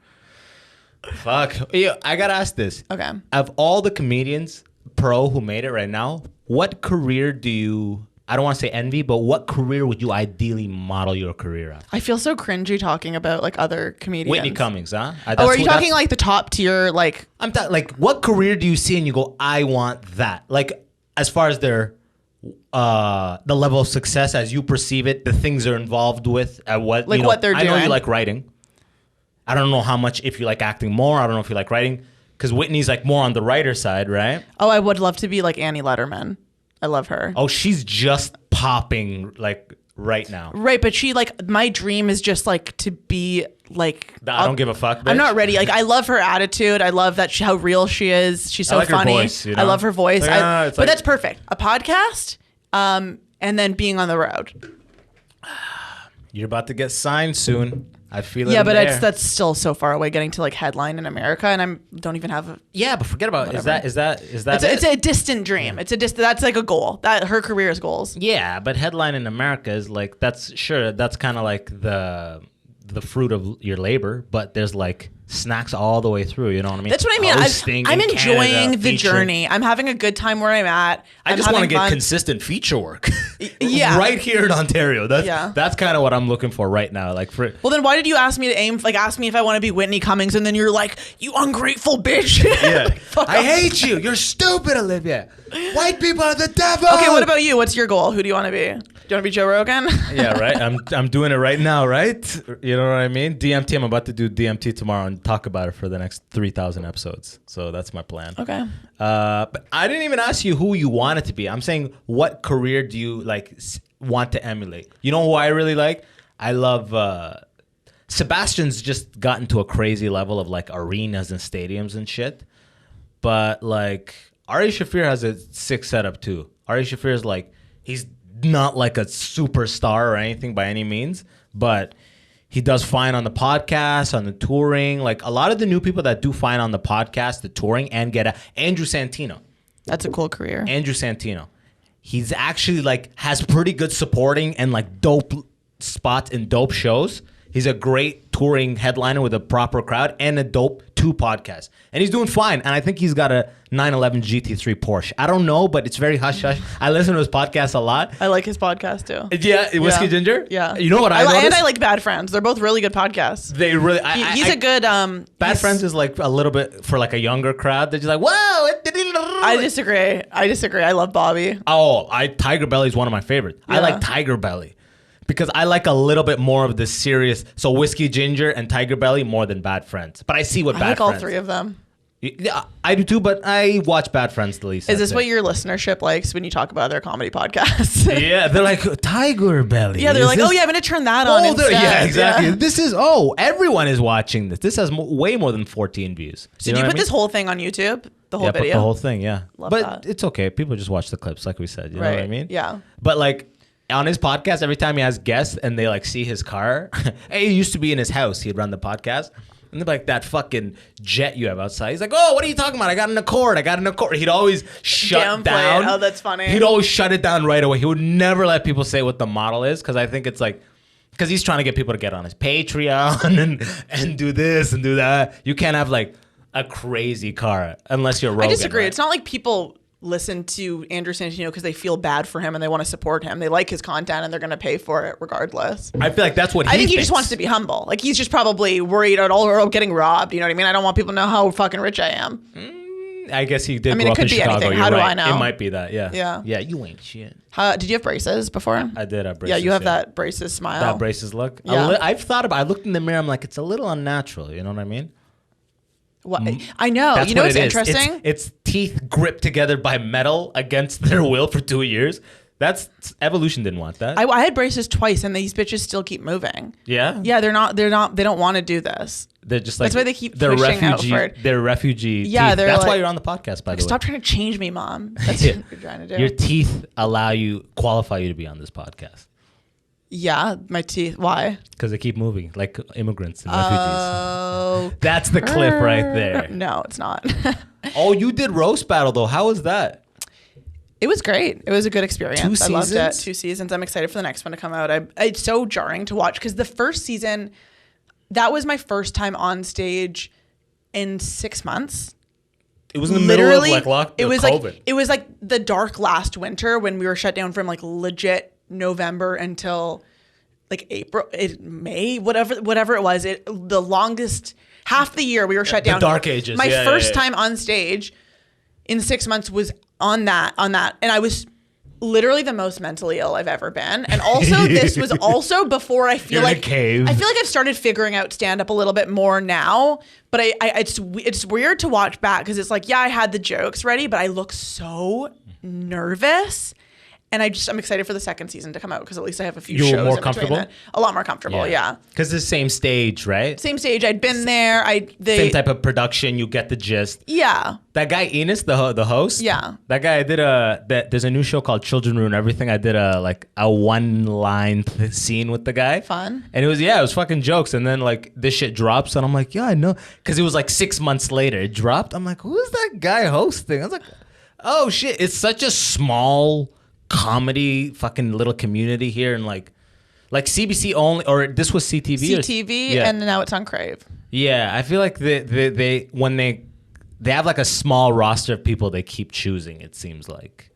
Fuck. Yeah, I got to ask this.
Okay.
Of all the comedians who made it right now, what career do you, I don't want to say envy, but what career would you ideally model your career after?
I feel so cringy talking about like other comedians.
Whitney Cummings, huh?
Oh, are you talking like the top tier, like
I'm like, what career do you see and you go, I want that? Like, as far as their the level of success as you perceive it, the things they're involved with, what
Like what they're
I know you
doing.
like writing. I don't know how much if you like acting more. I don't know if you like writing because Whitney's like more on the writer side, right?
oh, I would love to be like Annie Letterman. I love her.
Oh, she's just popping like right now.
Right, but she like my dream is just like to be like
I don't give a fuck.
I'm
bitch.
not ready. Like I love her attitude. I love that how real she is. She's so
like her
funny.
voice, you
I
know?
love her voice.
Like, it's
but
like-
that's perfect. A podcast, and then being on the road.
You're about to get signed soon. I feel it.
Yeah,
in
but
the air.
that's still so far away. Getting to like headline in America, and don't even have.
Yeah, but forget about it. Is
Whatever.
that
It's a distant dream. It's a that's like a goal. That her career's goals.
Yeah, but headline in America is like that's kind of like the fruit of your labor, but there's like snacks all the way through. You know what I mean?
That's what I mean.
Hosting
I'm
in
enjoying
Canada,
the
featuring.
journey. I'm having a good time where I'm at.
I
I'm
just want to
having
get
fun.
consistent feature work.
Yeah.
right here in Ontario. That's kind of what I'm looking for right now. Like for
Well, then why did you ask me to ask me if I want to be Whitney Cummings, and then you're like, you ungrateful bitch.
yeah,
Fuck
I
off.
hate you. You're stupid, Olivia. White people are the devil.
Okay, what about you? What's your goal? Who do you want to be? Do you want to be Joe Rogan?
Yeah, right. I'm doing it right now, right? You know what I mean? DMT. I'm about to do DMT tomorrow and talk about it for the next 3,000 episodes. So that's my plan.
Okay.
But I didn't even ask you who you wanted to be. I'm saying what career do you like want to emulate? You know who I really like? I love Sebastian's just gotten to a crazy level of like arenas and stadiums and shit. But like Ari Shaffir has a sick setup too. Ari Shaffir is like he's not like a superstar or anything by any means, but he does fine on the podcast, on the touring. Like a lot of the new people that do fine on the podcast, the touring, and get Andrew Santino.
That's a cool career.
Andrew Santino. He's actually like has pretty good supporting and like dope spots in dope shows. He's a great touring headliner with a proper crowd and a dope 2 podcasts. And he's doing fine. And I think he's got a 911 GT3 Porsche. I don't know, but it's very hush-hush. I listen to his podcast a lot.
I like his podcast too.
Yeah, Whiskey
Yeah.
Ginger?
Yeah.
You know what I
and
noticed?
I like Bad Friends. They're both really good podcasts.
They really...
He's a good...
Bad
he's-
Friends is like a little bit for like a younger crowd. They're just like, whoa!
I disagree. I love Bobby.
Oh, Tiger Belly is one of my favorites. I
Yeah.
like Tiger Belly because I like a little bit more of the serious. So Whiskey Ginger and Tiger Belly more than Bad Friends. But I see what
I
Bad
like all
Friends.
3 of them.
Yeah, I do too, but I watch Bad Friends the least.
Is this what your listenership likes when you talk about other comedy podcasts?
Yeah, they're like, Tiger Belly.
Yeah, they're
Is
like,
this-
oh yeah, I'm gonna turn that on instead.
Yeah, exactly.
Yeah.
This is, everyone is watching this. This has way more than 14 views.
So do you put this whole thing on YouTube? The whole
Yeah,
video?
put the whole thing, yeah.
Love
but
that.
it's okay. People just watch the clips, like we said. You know what I mean?
Yeah.
But like on his podcast, every time he has guests and they like see his car, he used to be in his house. He'd run the podcast. And they're like, that fucking jet you have outside. He's like, oh, what are you talking about? I got an Accord. He'd always shut
Downplay it.
down.
Oh, that's funny.
He'd always shut it down right away. He would never let people say what the model is because I think it's like, because he's trying to get people to get on his Patreon and do this and do that. You can't have like a crazy car unless you're Rogan.
I disagree.
Right?
It's not like people listen to Andrew Santino because they feel bad for him and they want to support him. They like his content and they're going to pay for it regardless.
I feel like that's what
I think he just wants to be humble. Like he's just probably worried about getting robbed. You know what I mean? I don't want people to know how fucking rich I am.
I guess he did.
I mean,
grow
it
up
could
in
be
Chicago.
anything.
You're
How do
right.
I know?
It might be that. Yeah.
Yeah.
Yeah. You ain't shit.
Did you have braces before?
I did have braces.
Yeah, you have that braces smile.
That braces look.
Yeah.
I've thought about. I looked in the mirror. I'm like, it's a little unnatural. You know what I mean?
What? I know.
That's
You know
what
what's
it is.
interesting?
It's teeth gripped together by metal against their will for 2 years. That's evolution didn't want that.
I had braces twice and these bitches still keep moving.
Yeah.
Yeah, they don't want to do this.
They're just like
That's why they keep
they're
pushing
refugee.
outward.
They're refugee.
Yeah,
teeth.
they're
That's why
like-
you're on the podcast. By the way,
Stop trying to change me, Mom. That's
Yeah.
what you're trying to do.
Your teeth qualify you to be on this podcast
Yeah, my teeth. Why?
because they keep moving like immigrants and refugees.
Oh,
That's the clip right there.
No, it's not.
Oh, you did roast battle though. How was that?
It was great. It was a good experience.
2
I loved it.
seasons?
2 seasons. I'm excited for the next one to come out. It's so jarring to watch because the first season, that was my first time on stage in 6 months.
It was in the middle of like
it was
COVID.
like it was like the dark last winter when we were shut down from like legit November until like May, whatever it was. The longest half the year we were shut
the
down.
dark ages.
My
Yeah,
first
yeah.
time on stage in 6 months was on that, and I was literally the most mentally ill I've ever been. And also, this was also before I feel
You're in a
like
cave.
I feel like I've started figuring out stand up a little bit more now. But it's weird to watch back because it's like, yeah, I had the jokes ready, but I look so nervous. And I'm excited for the second season to come out because at least I have a few
You were
shows.
more
in between
comfortable?
that. A lot more comfortable, yeah.
Because it's the same stage, right?
Same stage. I'd been there.
Same type of production. You get the gist.
Yeah.
That guy Enos, the host.
Yeah.
That guy. I did there's a new show called Children Ruin Everything. I did a one line scene with the guy.
Fun.
And it was fucking jokes. And then like this shit drops, and I'm like, yeah, I know, because it was like 6 months later it dropped. I'm like, who's that guy hosting? I was like, oh shit, it's such a small comedy fucking little community here, and like CBC only, or this was CTV.
CTV,
yeah.
and now it's on Crave.
Yeah, I feel like they when they have like a small roster of people they keep choosing. It seems like,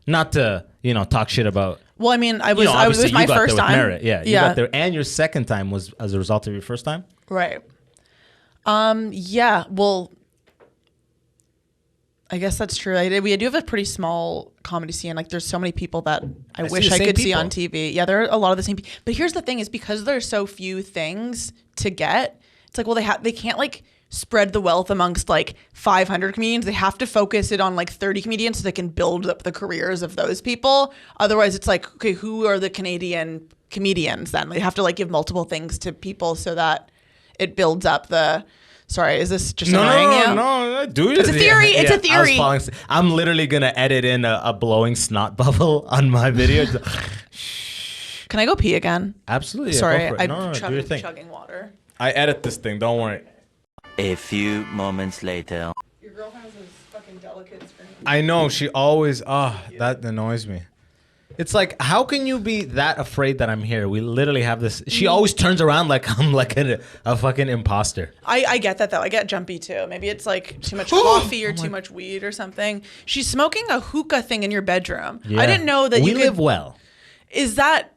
not to talk shit about.
Well, I mean, I was
obviously
my
you got
first
there with
time.
merit. Yeah, you got there, and your second time was as a result of your first time.
Right. Yeah. Well, I guess that's true. We do have a pretty small comedy scene. Like, there's so many people that I
see
wish
the
I
same
could see
people.
on TV. Yeah, there are a lot of the same people. But here's the thing: is because there's so few things to get. It's like, well, they can't like spread the wealth amongst like 500 comedians. They have to focus it on like 30 comedians so they can build up the careers of those people. Otherwise, it's like, okay, who are the Canadian comedians then? They have to like give multiple things to people so that it builds up the. Sorry, is this just annoying you?
No, dude.
It's a theory. It's a theory.
I'm literally gonna edit in a blowing snot bubble on my video.
Can I go pee again?
Absolutely. yeah,
Sorry,
go for it.
I'm
No, do your thing.
chugging water.
I edit this thing. Don't worry.
A few moments later.
Your girlfriend has this fucking delicate screen.
I know she always. That annoys me. It's like, how can you be that afraid that I'm here? We literally have this. She always turns around like I'm like a fucking imposter.
I get that though. I get jumpy too. Maybe it's like too much coffee or too much weed or something. She's smoking a hookah thing in your bedroom.
Yeah.
I didn't know that
we
you could.
live well.
Is that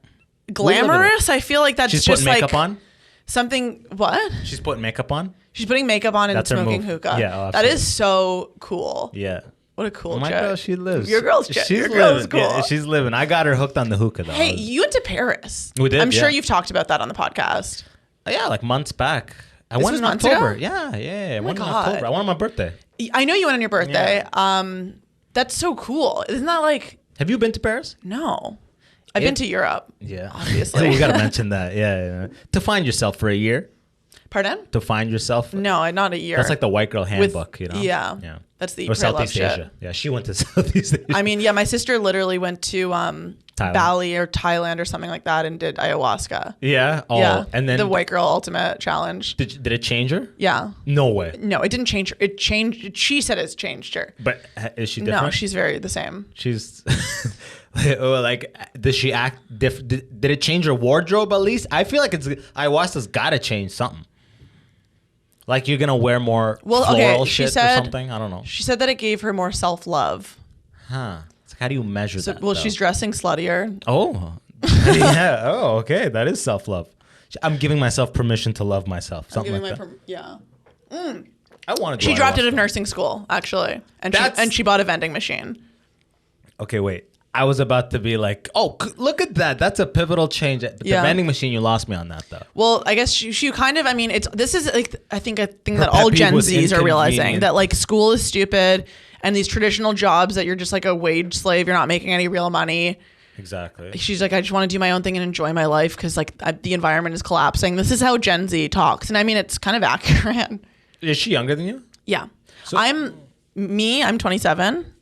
live
glamorous? I feel like that's
She's
just
putting makeup
like
on.
something. What?
She's putting makeup on.
She's putting makeup on and
That's her
smoking
move.
hookah.
Yeah, oh,
that is
absolutely.
so cool.
Yeah.
What a cool
My
chick.
girl, she lives.
Your girl's
She's
your girl's
living.
cool.
Yeah, she's living. I got her hooked on the hookah though.
Hey, you went to Paris.
We did,
I'm sure
yeah.
you've talked about that on the podcast.
Yeah, like months back. I won in
months
October.
ago?
Yeah. I won in
God.
October. I won on my birthday.
I know you went on your birthday.
Yeah.
That's so cool. Isn't that like,
Have you been to Paris?
no. I've been to Europe.
Yeah.
Obviously.
We got to mention that. Yeah. To find yourself for a year.
Pardon?
To find yourself.
No, not a year.
That's like the white girl handbook, you know?
Yeah. That's the
Or
Eat, Pray, Love
Southeast
shit.
Asia. Yeah, she went to Southeast Asia.
I mean, yeah, my sister literally went to Bali or Thailand or something like that and did ayahuasca.
Yeah. Oh,
Yeah.
and then
the white girl ultimate challenge.
did it change her?
Yeah.
No way.
No, it didn't change her. It changed. She said it's changed her.
But is she different?
No, she's very the same.
She's like, does she act different? Did it change her wardrobe at least? I feel like ayahuasca's got to change something. Like you're gonna wear more floral
she
shit
said,
or something. I don't know.
She said that it gave her more self-love.
Huh? It's like, how do you measure that?
Well,
though?
she's dressing sluttier.
Oh, yeah. Oh, okay. That is self-love. I'm giving myself permission to love myself. Something like that.
Yeah.
I want to.
She dropped out of nursing school actually, and she bought a vending machine.
Okay, wait. I was about to be like, oh, look at that. That's a pivotal change. But
Yeah.
The vending machine, you lost me on that, though.
Well, I guess she kind of, I mean, this is like, I think a thing
Her
that all
pet peeve
Gen
was
Zs are realizing,
inconvenient.
that like school is stupid and these traditional jobs that you're just like a wage slave, you're not making any real money.
Exactly.
She's like, I just want to do my own thing and enjoy my life because like the environment is collapsing. This is how Gen Z talks. And I mean, it's kind of accurate.
Is she younger than you?
Yeah.
So-
I'm 27.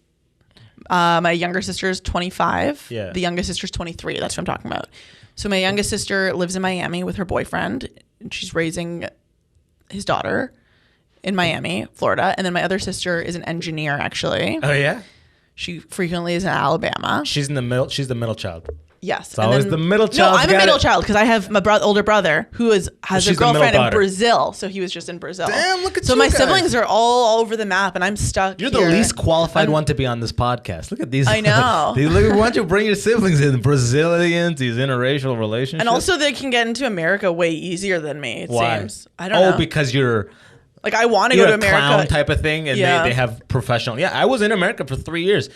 My younger sister's 25.
Yeah.
The youngest sister's 23. That's what I'm talking about. So my youngest sister lives in Miami with her boyfriend, and she's raising his daughter in Miami, Florida. And then my other sister is an engineer, actually.
Oh, yeah?
She frequently is in Alabama.
She's in the middle. She's the middle child.
Yes.
It's always the middle
No,
child's
I'm a
got
middle
it.
child because I have my older brother who has
She's
a
the middle
girlfriend in
daughter.
Brazil. So he was just in Brazil.
Damn, look at
so
you
my
guys.
siblings are all over the map and I'm stuck
You're
here.
the least qualified one to be on this podcast. Look at these.
I know.
Why don't you bring your siblings in? Brazilians, these interracial relationships.
And also they can get into America way easier than me, it
Why?
seems. I don't know.
Oh, because you're
like I want to go to
a
America.
clown type of thing, and
Yeah.
they have professional. Yeah, I was in America for 3 years.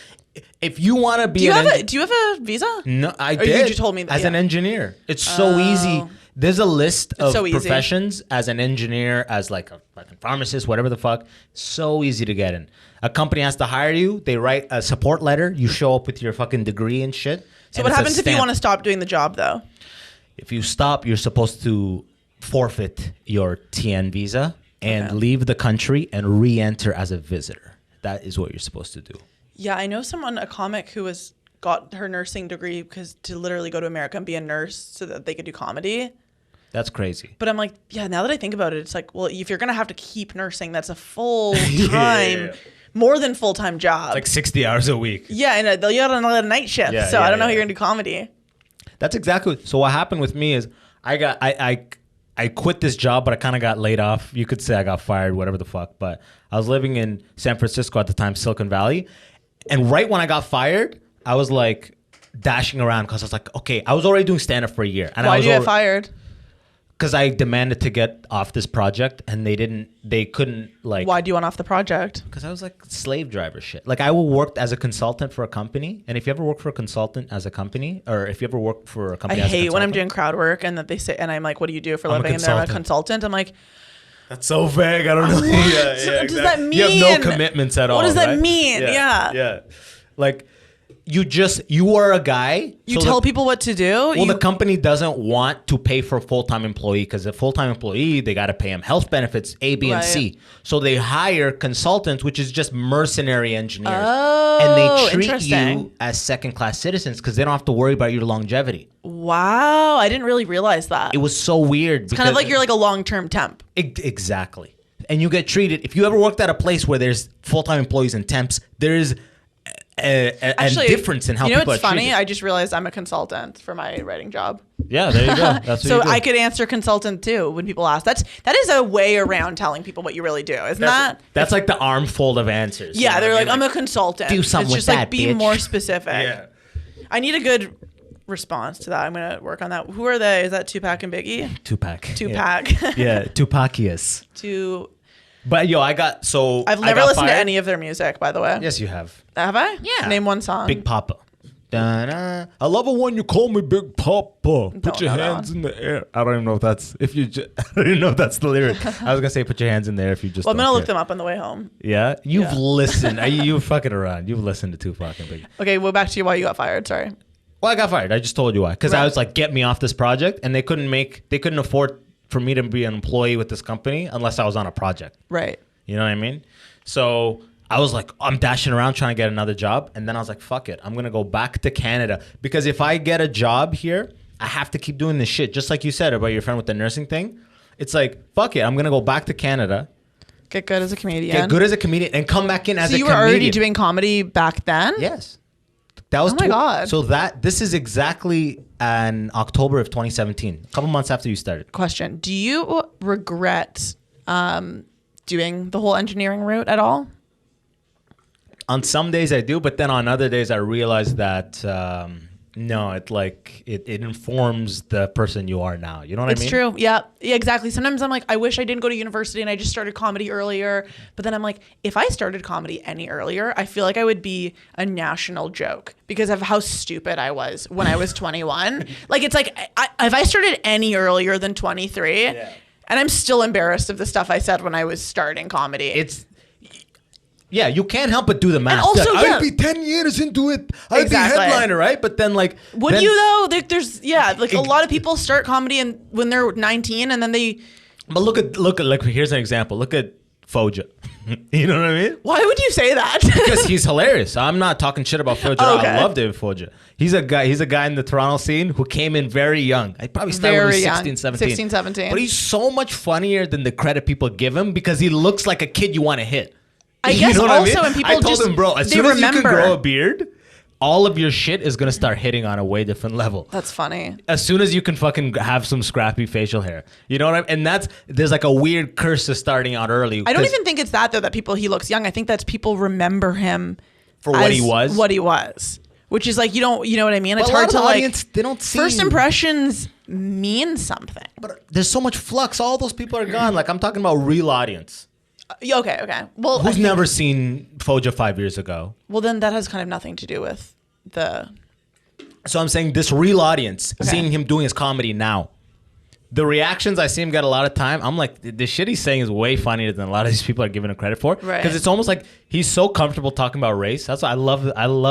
If you want to be
Do you
an
have a visa?
No, I
Or
did.
you told me that,
as an
yeah.
engineer. It's so easy. There's a list of
so easy.
professions as an engineer, as like a fucking pharmacist, whatever the fuck. So easy to get in. A company has to hire you. They write a support letter. You show up with your fucking degree and shit.
So what happens if you want to stop doing the job though?
If you stop, you're supposed to forfeit your TN visa and leave the country and re-enter as a visitor. That is what you're supposed to do.
Yeah, I know a comic who got her nursing degree to literally go to America and be a nurse so that they could do comedy.
That's crazy.
But I'm like, yeah, now that I think about it, it's like, well, if you're going to have to keep nursing, that's a full-time, more than full-time job.
Like 60 hours a week.
Yeah, and you got a night shift,
Yeah,
so
yeah,
I don't know how
yeah.
you're going to do comedy.
That's exactly. So what happened with me is I quit this job, but I kind of got laid off. You could say I got fired, whatever the fuck. But I was living in San Francisco at the time, Silicon Valley. And right when I got fired, I was like dashing around because I was like, okay, I was already doing stand-up for a year. And
Why did you get fired?
Because I demanded to get off this project and they couldn't like.
Why do you want off the project?
Because I was like slave driver shit. Like I worked as a consultant for a company. And if you ever work for a consultant as a company, or if you ever work for a
I
company as a
hate when I'm
consultant-
doing crowd work and that they say, and I'm like, what do you do for a
I'm a
living? And they're a
consultant.
consultant. I'm like,
That's so vague. I don't know.
What does that mean?
You have no commitments at all.
What does that
right?
mean? Yeah.
Yeah. Like you are a guy.
you tell people what to do?
Well, the company doesn't want to pay for a full-time employee because a full-time employee, they got to pay him health benefits, A, B, and
Right.
C. So they hire consultants, which is just mercenary engineers.
Oh,
and they treat
interesting.
you as second-class citizens because they don't have to worry about your longevity.
Wow, I didn't really realize that.
It was so weird.
Kind of like you're like a long-term temp.
Exactly. And you get treated. If you ever worked at a place where there's full-time employees and temps, there is a difference in how
you know
people
what's
are
funny?
treated.
I just realized I'm a consultant for my writing job.
Yeah, there you go. That's what
So
you do.
I could answer consultant too when people ask. That is a way around telling people what you really do, isn't that?
That's like the armfold of answers.
Yeah,
you know
they're
what I
like,
mean?
I'm a consultant.
do something
it's
with
just like
that,
be
bitch.
more specific.
Yeah.
I need a good response to that. I'm gonna work on that. Who are they? Is that Tupac and Biggie?
Tupac.
Tupac.
Yeah, Tupacius. But yo,
I've never listened to any of their music, by the way.
Yes, you have.
Have I?
Yeah.
Name one song.
Big Papa. Da-da. I love it when you call me Big Papa. Put
Don't
your
know that
hands
one.
in the air. I don't even know if that's I don't even know if that's the lyric. I was gonna say put your hands in the air if you just.
Well, I'm
don't
gonna look
care.
them up on the way home.
Yeah, you've
Yeah.
listened. You fucking around. You've listened to Tupac and Biggie.
Okay, well, back to you. Why you got fired? Sorry.
Well, I got fired. I just told you why. Because I
Right.
was like, get me off this project, and they couldn't afford for me to be an employee with this company unless I was on a project.
Right.
You know what I mean? So I was like, I'm dashing around trying to get another job. And then I was like, fuck it. I'm going to go back to Canada. Because if I get a job here, I have to keep doing this shit. Just like you said about your friend with the nursing thing. It's like, fuck it. I'm going to go back to Canada,
Get good as a comedian.
get good as a comedian, and come back in as
So
a
you
comedian.
were already doing comedy back then?
Yes. That was
Oh my God.
So this is exactly in October of 2017. A couple months after you started.
Question. Do you regret doing the whole engineering route at all?
On some days I do, but then on other days I realize that no, it informs the person you are now. You know what I mean?
It's true. Yeah, exactly. Sometimes I'm like, I wish I didn't go to university and I just started comedy earlier. But then I'm like, if I started comedy any earlier, I feel like I would be a national joke because of how stupid I was when I was 21. Like, it's like, if I started any earlier than 23, and I'm still embarrassed of the stuff I said when I was starting comedy.
Yeah, you can't help but do the math.
also,
Like,
yeah.
I'd be 10 years into it. I'd
Exactly.
be headliner, right? But then like...
Would
then-
you though? There's like a lot of people start comedy and when they're 19 and then they...
But look at like here's an example. Look at Foja. You know what I mean?
Why would you say that?
Because he's hilarious. I'm not talking shit about Foja.
Okay.
I love David Foja. He's a guy in the Toronto scene who came in very young. I probably started when he was
Very
16,
young.
17.
16, 17.
But he's so much funnier than the credit people give him because he looks like a kid you want to hit.
I guess
what
also when people
I told
just-
him, bro, as
they
soon as you can
remember.
grow a beard, all of your shit is going to start hitting on a way different level.
That's funny.
As soon as you can fucking have some scrappy facial hair. You know what I mean? And there's like a weird curse to starting out early.
I don't
'cause
even think it's that though, that he looks young. I think that's people remember him
For what
as
he was?
What he was. Which is like, you know what I mean?
But
It's
a lot
hard
of
to
the
like,
audience, they don't see
first
you.
impressions mean something.
But there's so much flux. All those people are gone. Like I'm talking about real audience.
Okay. Well,
Who's never seen Foja 5 years ago?
well, then that has kind of nothing to do with the...
So I'm saying this real audience,
Okay.
seeing him doing his comedy now. The reactions I see him get a lot of time, I'm like, the shit he's saying is way funnier than a lot of these people are giving him credit for.
Right.
Because it's almost like he's so comfortable talking about race. That's why I love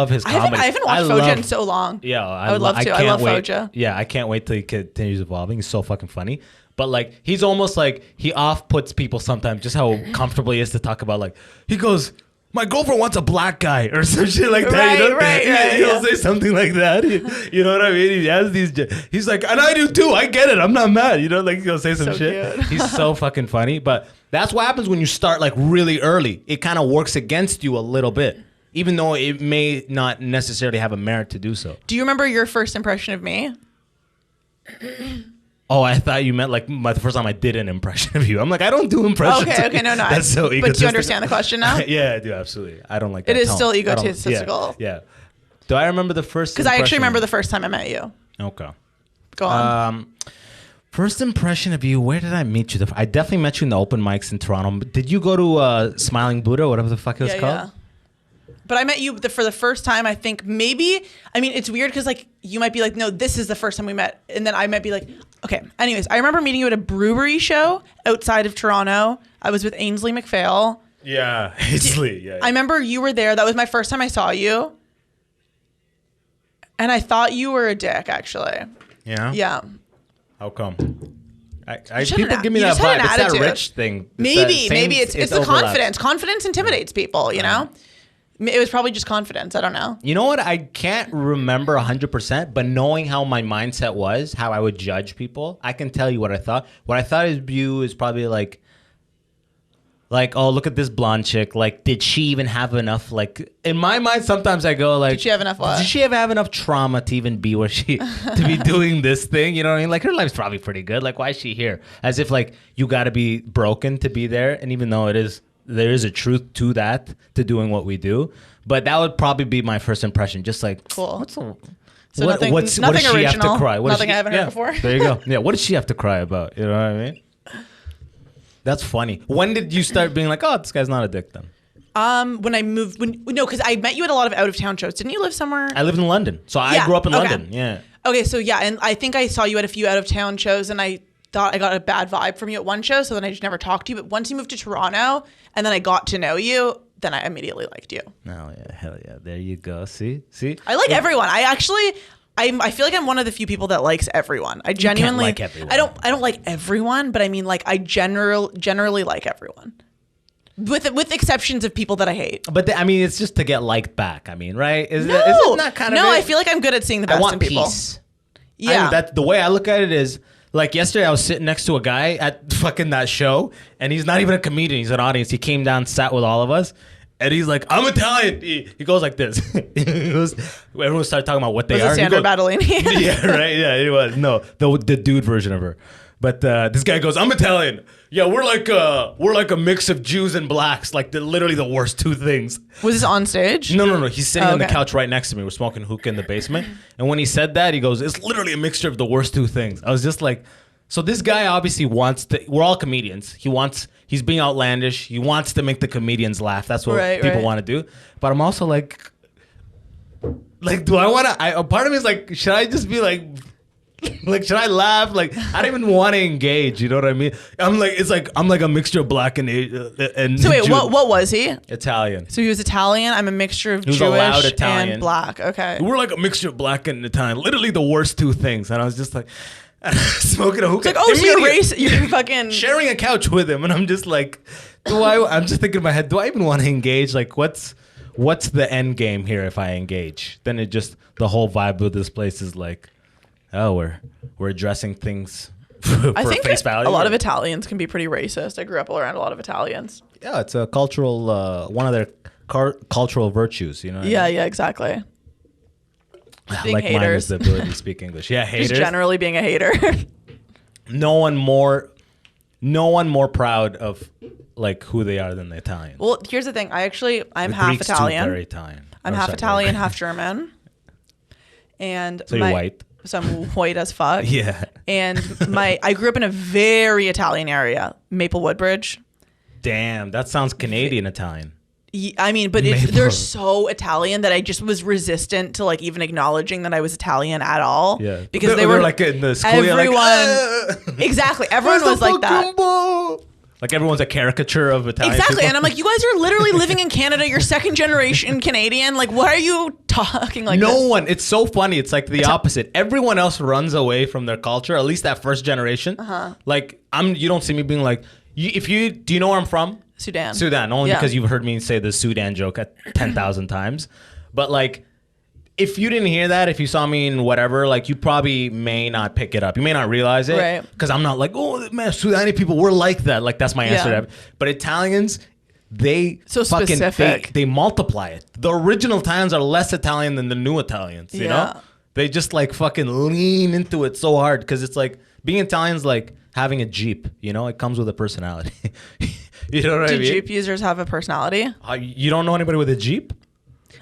his comedy.
I haven't watched Foja in so long.
Yeah,
I would love to. I
can't
love
wait.
Foja.
Yeah, I can't wait till he continues evolving. He's so fucking funny. But like, he's almost like he off-puts people sometimes. Just how comfortable he is to talk about. Like, he goes, "My girlfriend wants a black guy," or some shit like that. You know?
Right,
He'll
yeah.
say something like that. You know what I mean? He has these. He's like, and I do too. I get it. I'm not mad. You know, like he'll say some
So
shit.
cute.
He's so fucking funny. But that's what happens when you start like really early. It kind of works against you a little bit, even though it may not necessarily have a merit to do so.
Do you remember your first impression of me?
Oh, I thought you meant like the first time I did an impression of you. I'm like, I don't do impressions.
Okay, no.
That's so egotistical.
But do you understand the question now?
Yeah, I do, absolutely. I don't like
It
that
is
tone.
still
I don't-
egotistical.
Yeah. Do I remember the first
Because I actually
impression?
remember the first time I met you.
Okay.
Go on.
First impression of you, where did I meet you? I definitely met you in the open mics in Toronto. Did you go to Smiling Buddha, whatever the fuck it was called?
But I met you for the first time, I think maybe, I mean, it's weird because like you might be like, no, this is the first time we met. And then I might be like, okay. Anyways, I remember meeting you at a brewery show outside of Toronto. I was with Ainsley McPhail.
Yeah, Ainsley. Yeah.
I remember you were there. That was my first time I saw you. And I thought you were a dick, actually.
Yeah?
Yeah.
How come?
just had
People
an-
give me
you
that
just had
vibe.
an
It's that
attitude.
rich thing. It's that
Maybe
same-
it's
it
the
overlaps.
confidence. Confidence intimidates people, you know? It was probably just confidence. I don't know.
You know what? I can't remember 100%, but knowing how my mindset was, how I would judge people, I can tell you what I thought. What I thought of you is probably like, oh, look at this blonde chick. Like, did she even have enough? Like, in my mind, sometimes I go like,
Did she have enough what?
Did she ever have enough trauma to even be where she to be doing this thing? You know what I mean? Like, her life's probably pretty good. Like, why is she here? As if like you got to be broken to be there. And even though there is a truth to that, to doing what we do. But that would probably be my first impression. Just like,
Cool.
So
nothing
what does she
original,
have to cry? What does
nothing
she-
I haven't heard before.
There you go. Yeah, what does she have to cry about? You know what I mean? That's funny. When did you start being like, oh, this guy's not a dick then?
When I moved, because I met you at a lot of out of town shows. Didn't you live somewhere?
I lived in London, so I grew up in London. Yeah.
Okay, so yeah, and I think I saw you at a few out of town shows, and I thought I got a bad vibe from you at one show, so then I just never talked to you. But once you moved to Toronto, and then I got to know you, then I immediately liked you.
Oh yeah, hell yeah! There you go. See.
I like everyone. I feel like I'm one of the few people that likes everyone. I genuinely
like everyone.
I don't like everyone, but I mean like I generally like everyone. With exceptions of people that I hate.
But I mean, it's just to get liked back. I mean, right? Isn't it not kind of?
No,
it?
I feel like I'm good at seeing the best
I want
in people.
peace.
Yeah,
That the way I look at it is like yesterday I was sitting next to a guy at fucking that show, and he's not even a comedian. He's an audience. He came down, sat with all of us, and he's like, "I'm Italian." He goes like this. Everyone started talking about what they are.
Sandra Battolini.
Yeah, right. Yeah, it was the dude version of her. But this guy goes, "I'm Italian. Yeah, we're like a mix of Jews and blacks. Like literally the worst two things."
Was this on stage?
No. He's sitting on the
Okay.
couch right next to me. We're smoking hookah in the basement. And when he said that, he goes, "It's literally a mixture of the worst two things." I was just like, so this guy obviously wants to, we're all comedians. He's being outlandish. He wants to make the comedians laugh. That's what people want to do. But I'm also like, do I want to, a part of me is like, should I just be like should I laugh? Like, I don't even want to engage. You know what I mean? I'm like a mixture of black and
So wait,
Jew.
what was he?
Italian.
So he was Italian. I'm a mixture of
was a loud
Jewish
Italian.
and black. Okay.
We're like a mixture of black and Italian. Literally the worst two things. And I was just like, smoking a hookah.
It's like, oh, so you're
Immediate-
you're fucking
sharing a couch with him, and I'm just like, I'm just thinking in my head, do I even want to engage? Like, what's the end game here if I engage? Then the whole vibe of this place is like, oh, we're addressing things for
I think
face value.
a lot of Italians can be pretty racist. I grew up around a lot of Italians.
Yeah, it's a cultural one of their cultural virtues. You know.
Yeah, exactly. Being
Like mine is
haters.
the ability to speak English. Yeah, haters.
Just generally being a hater.
No one more proud of like who they are than the Italians.
Well, here's the thing. I'm
The
half
Greeks too,
Italian.
very Italian.
I'm
Oh,
half
sorry.
Italian, half German. And
So you're white.
So I'm white as fuck.
Yeah.
And I grew up in a very Italian area, Maple Woodbridge.
Damn, that sounds Canadian Italian.
I mean, but
Maple.
they're so Italian that I just was resistant to like even acknowledging that I was Italian at all.
Yeah,
because they
They're
were
like in the school.
everyone. Exactly, everyone was like that.
Like everyone's a caricature of Italian.
Exactly,
people.
and I'm like, you guys are literally living in Canada. You're second generation Canadian. Like, why are you talking like
no
this?
one. It's so funny. It's like the opposite. Everyone else runs away from their culture. At least that first generation. Like you don't see me being like, do you know where I'm from? Sudan. Only because you've heard me say the Sudan joke 10,000 times. But like, if you didn't hear that, if you saw me in whatever, like you probably may not pick it up. You may not realize it.
Right.
Because I'm not like, oh man, Sudani people, we're like that. Like that's my answer to that. But Italians, they
So
fucking
specific.
they multiply it. The original Italians are less Italian than the new Italians. You
Yeah.
know? They just like fucking lean into it so hard because it's like being Italian's like having a Jeep. You know, it comes with a personality. You know what I
Do
mean?
Jeep users have a personality?
You don't know anybody with a Jeep?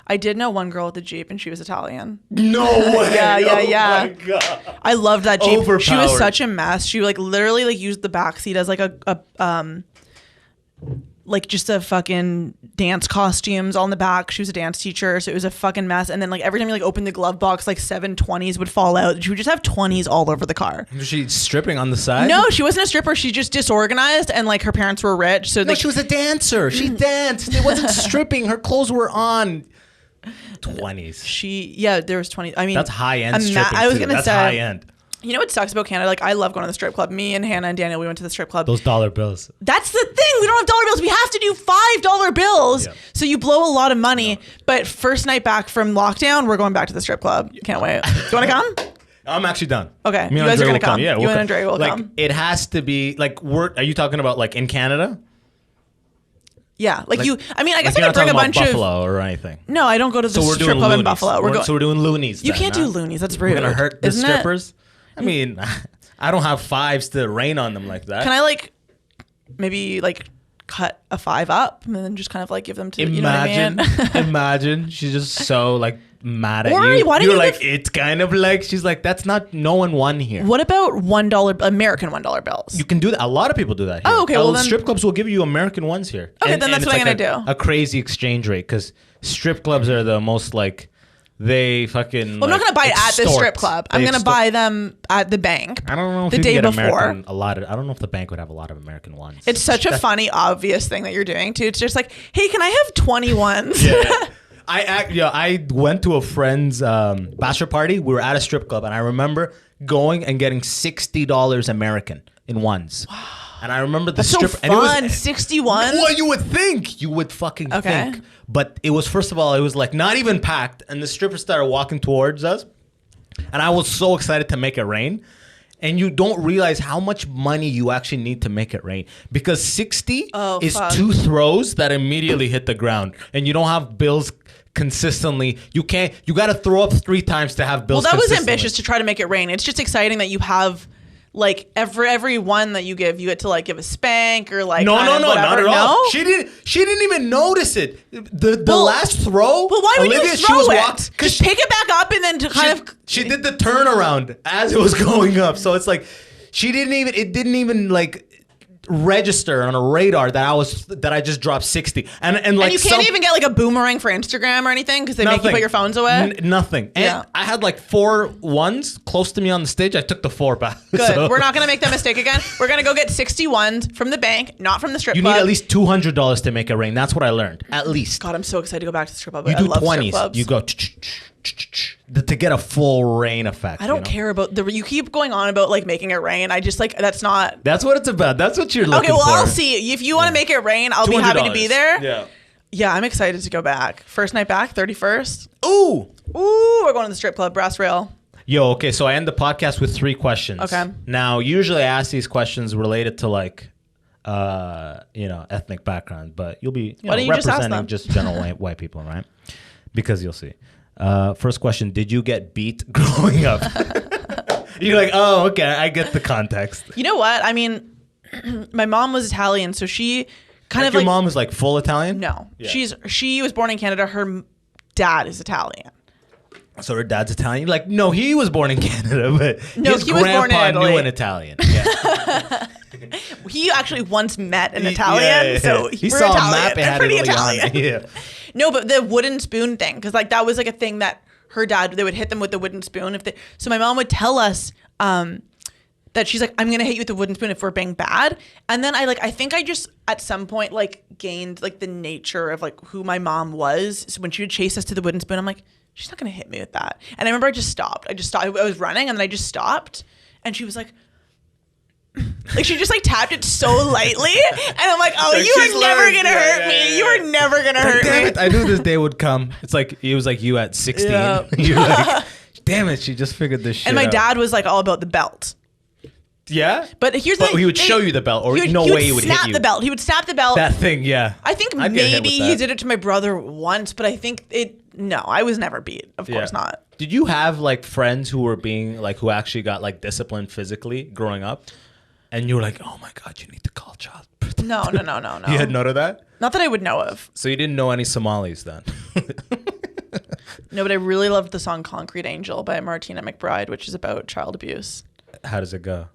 I did know one girl with a Jeep, and she was Italian.
No way.
Yeah.
Oh my God.
I loved that Jeep. She was
Overpowered.
such a mess. She like literally like used the back seat as like a like just a fucking dance costumes on the back. She was a dance teacher, so it was a fucking mess. And then like every time you like opened the glove box, like 7 20s would fall out. She would just have 20s all over the car.
Was she stripping on the side?
No, she wasn't a stripper. She just disorganized, and like her parents were rich, so
No,
like
she was a dancer. She danced. It wasn't stripping. Her clothes were on. 20s.
there was 20. I mean,
That's high end
ima-
stripping.
I was
too.
gonna
That's
say,
high end.
you know what sucks about Canada? Like I love going to the strip club. Me and Hannah and Daniel, we went to the strip club.
Those dollar bills.
That's the thing. We don't have dollar bills. We have to do $5 bills.
Yeah.
So you blow a lot of money. But first night back from lockdown, we're going back to the strip club. Can't wait. Do you want to come?
I'm actually done.
Okay.
Me
You
and
guys are
Andre
gonna
will
come.
Yeah,
You
we'll
and Andre will
like,
come.
It has to be like. Are you talking about like in Canada?
Yeah. Like you. I mean, I guess
Like,
I
you're
could bring a
not
bunch
talking
of.
about Buffalo or anything.
No, I don't go to the
So we're
strip
doing
club
loonies.
in Buffalo.
So we're doing loonies.
You
then,
can't
huh?
do loonies. That's rude.
We're gonna hurt the
Isn't it?
strippers. I mean, I don't have fives to rain on them like that.
Can I like maybe like cut a 5 up and then just kind of like give them to
Imagine,
you know what I mean?
imagine she's just so like mad at
Or
you.
why don't
You're
you
like,
give-
it's kind of like, she's like, that's not, no one won here.
What about $1 American $1 bills?
You can do that. A lot of people do that here.
Oh, okay, well then-
strip clubs will give you American ones here.
Okay, then that's
it's
what I'm
like
gonna do.
A crazy exchange rate because strip clubs are the most like, they fucking.
Well, I'm not gonna buy it at the
extort.
strip club. I'm
They
gonna
extort.
buy them at the bank.
I don't know if
the
you
day
can get
before.
American, I don't know if the bank would have a lot of American ones.
It's such a funny, obvious thing that you're doing too. It's just like, hey, can I have 21s?
I went to a friend's bachelor party. We were at a strip club, and I remember going and getting $60 American in ones. Wow. And I remember the
That's so
strip.
fun.
And it was
61.
Well, you would think. You would fucking
Okay.
think. But it was, first of all, it was like not even packed, and the strippers started walking towards us, and I was so excited to make it rain. And you don't realize how much money you actually need to make it rain, because 60 is
fuck.
2 throws that immediately hit the ground, and you don't have bills consistently. You got to throw up 3 times to have bills.
Well, that was
consistently.
ambitious to try to make it rain. It's just exciting that you have like every one that you give, you get to like give a spank or like
No,
kind of
not
whatever.
at all.
No?
She didn't even notice it. The
Well-
last throw.
Well, why would
Olivia,
you
she
throw
was
it?
walked- 'cause
Just pick it back up and then to kind of.
she did the turnaround as it was going up, so it's like it didn't even like register on a radar that I just dropped 60, and like
And you can't even get like a boomerang for Instagram or anything because they make you
nothing.
put your phones away.
Nothing. And
Yeah.
I had like 4 ones close to me on the stage. I took the 4 back.
Good.
So
We're not gonna make that mistake again. We're gonna go get 61s from the bank, not from the strip
you
club.
need at least $200 to make it rain. That's what I learned. At least.
God, I'm so excited to go back to the strip club.
You
I
do
love strip
20s.
clubs.
You go to get a full rain effect.
I don't
you know?
care about you keep going on about like making it rain. I just like that's not.
That's what it's about. That's what you're looking
Okay, well,
for.
I'll see. If you want to make it rain, I'll be happy to be there.
Yeah.
Yeah, I'm excited to go back. First night back, 31st.
Ooh.
Ooh, we're going to the strip club, Brass Rail.
Yo, okay, so I end the podcast with 3 questions.
Okay.
Now, usually I ask these questions related to like, ethnic background, but you'll be
Why don't you just ask
representing
them?
just general white people, right? Because you'll see. First question: did you get beat growing up? You're like, oh, okay, I get the context.
You know what? I mean, my mom was Italian, so she kind of
Your
like
mom is like full Italian.
no.
Yeah.
She was born in Canada. Her dad is Italian.
So her dad's Italian. You're like, no, he was born in Canada, but
No,
his
he was born in
grandpa
Italy.
knew an Italian. Yeah.
He actually once met an
Yeah,
Italian,
yeah.
so
He
we're
saw
Italian.
a map and
I'm
had
pretty
Italy on
Italian.
it. Yeah.
No, but the wooden spoon thing, because like that was like a thing that her dad, they would hit them with the wooden spoon if they. So my mom would tell us that she's like, I'm gonna hit you with the wooden spoon if we're being bad. And then I think I just at some point like gained like the nature of like who my mom was. So when she would chase us to the wooden spoon, I'm like, she's not gonna hit me with that. And I remember I just stopped. I was running and then I just stopped, and she was like. Like she just like tapped it so lightly, and I'm like, "Oh,
Like,
you
she's
are never
learned.
gonna
Yeah,
hurt
yeah,
me.
yeah,
You
yeah.
are never gonna
Like,
hurt
damn
me."
it! I knew this day would come. It was like you at 16.
Yeah.
You're like, damn it! She just figured this shit
And my
out.
dad was like all about the belt.
Yeah.
But here's the
But
thing,
he would show you the belt, or no way he would hit
snap
you.
the belt. He would snap the belt.
That thing, yeah.
I think
I'd get hit
maybe
with
he
that.
did it to my brother once, but I think no, I was never beat. Of course
Yeah.
not.
Did you have like friends who were being like who actually got like disciplined physically growing up, and you were like, oh my god, you need to call child protector?
No.
You had none of that.
Not that I would know of.
So you didn't know any Somalis then.
No, but I really loved the song Concrete Angel by Martina McBride, which is about child abuse.
How does it go?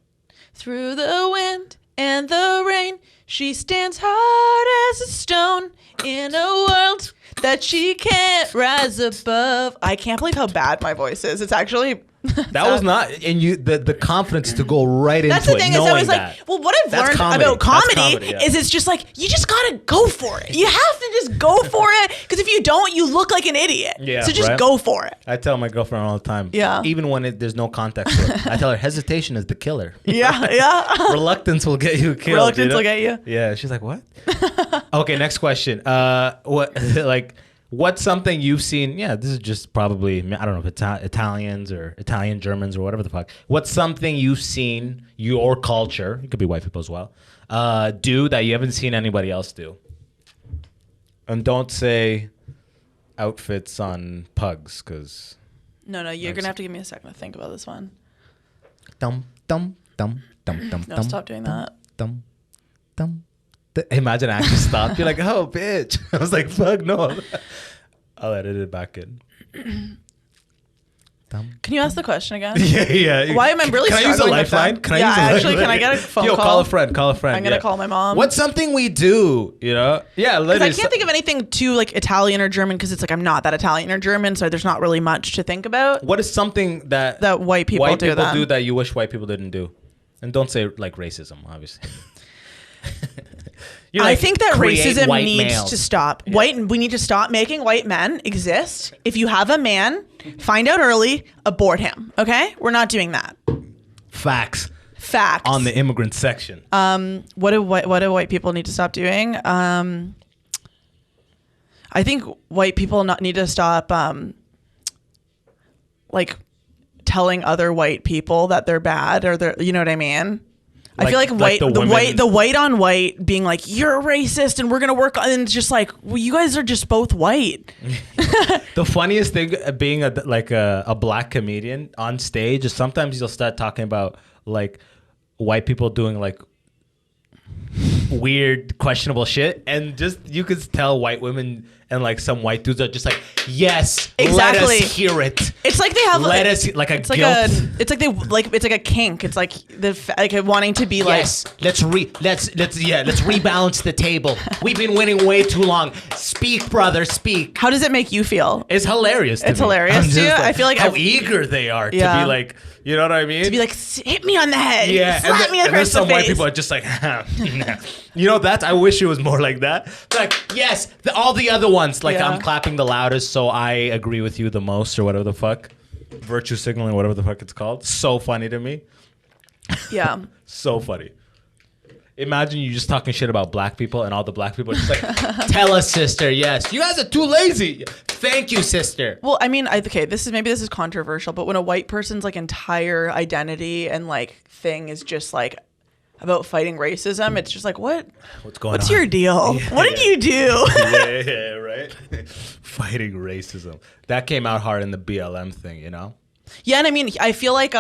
Through the wind and the rain, she stands hard as a stone in a world that she can't rise above. I can't believe how bad my voice is. It's actually
That was not, and you the confidence to go right
That's
into
the
it,
thing is I
knowing
was like,
that.
well, what I've
That's
learned
comedy.
about
That's
comedy,
comedy, yeah.
is it's just like you just gotta go for it. You have to just go for it, because if you don't, you look like an idiot.
Yeah,
so just
right?
go for it.
I tell my girlfriend all the time.
Yeah.
Even when there's no context to it. I tell her hesitation is the killer.
Yeah, yeah.
Reluctance will get you killed.
Reluctance
you know?
will get you.
Yeah. She's like, what? Okay, next question. What's something you've seen? Yeah, this is just probably, I don't know if it's Italians or Italian Germans or whatever the fuck. What's something you've seen your culture, it could be white people as well, do that you haven't seen anybody else do? And don't say outfits on pugs, because
No, you're gonna have to give me a second to think about this one.
dum dum dum dum dum
No,
dum.
stop doing that.
Dum dum. Imagine I actually stopped. You're like, oh, bitch. I was like, fuck no. I'll edit it back in.
Can you ask the question again?
Yeah.
Why am I really
Can I use a
struggling with
lifeline?
that?
Can I
Yeah,
use a
actually,
lifeline?
can I get a phone
Yo,
call?
call a friend. Call a friend.
I'm gonna
yeah.
call my mom.
What's something we do? You know? Yeah,
Because I can't think of anything too like Italian or German because it's like I'm not that Italian or German, so there's not really much to think about.
What is something that
White people do
that you wish white people didn't do? And don't say like racism, obviously.
I think that
create
racism
white
needs
males.
to stop. We need to stop making white men exist. If you have a man, find out early, abort him. Okay? We're not doing that.
Facts
Facts.
on the immigrant section.
What do white people need to stop doing? I think white people need to stop like telling other white people that they're bad or they're, you know what I mean? I feel like the white on white being like, you're a racist and we're gonna work on, and it's just like, well, you guys are just both white.
The funniest thing being a black comedian on stage is sometimes you'll start talking about like white people doing like weird, questionable shit, and just you could tell white women and like some white dudes are just like, yes,
Exactly.
let us hear it.
It's like they have
Let us like a
it's like
guilt.
it's like a kink. It's like wanting to be
Yes, let's rebalance the table. We've been winning way too long. Speak, brother, speak.
like, how does it make you feel?
It's hilarious. To
It's
me.
hilarious
I'm
to
just
you?
like,
I feel like
how
I've-
eager they are to
Yeah.
be like, you know what I mean?
To be like, hit me on the head.
yeah,
Slap me
and then
across
some
the
white
face.
people are just like, nah. You know, I wish it was more like that. It's like, yes, all the other ones, like
Yeah.
I'm clapping the loudest, so I agree with you the most, or whatever the fuck, virtue signaling, whatever the fuck it's called. So funny to me.
Yeah.
So funny. Imagine you just talking shit about black people and all the black people are just like, tell us, sister, yes. You guys are too lazy. Thank you, sister.
Well, I mean, this is controversial, but when a white person's like entire identity and like thing is just like about fighting racism, it's just like, what's
going on?
What's your deal?
Yeah,
what did you do?
yeah, right. Fighting racism. That came out hard in the BLM thing, you know?
Yeah, and I mean, I feel like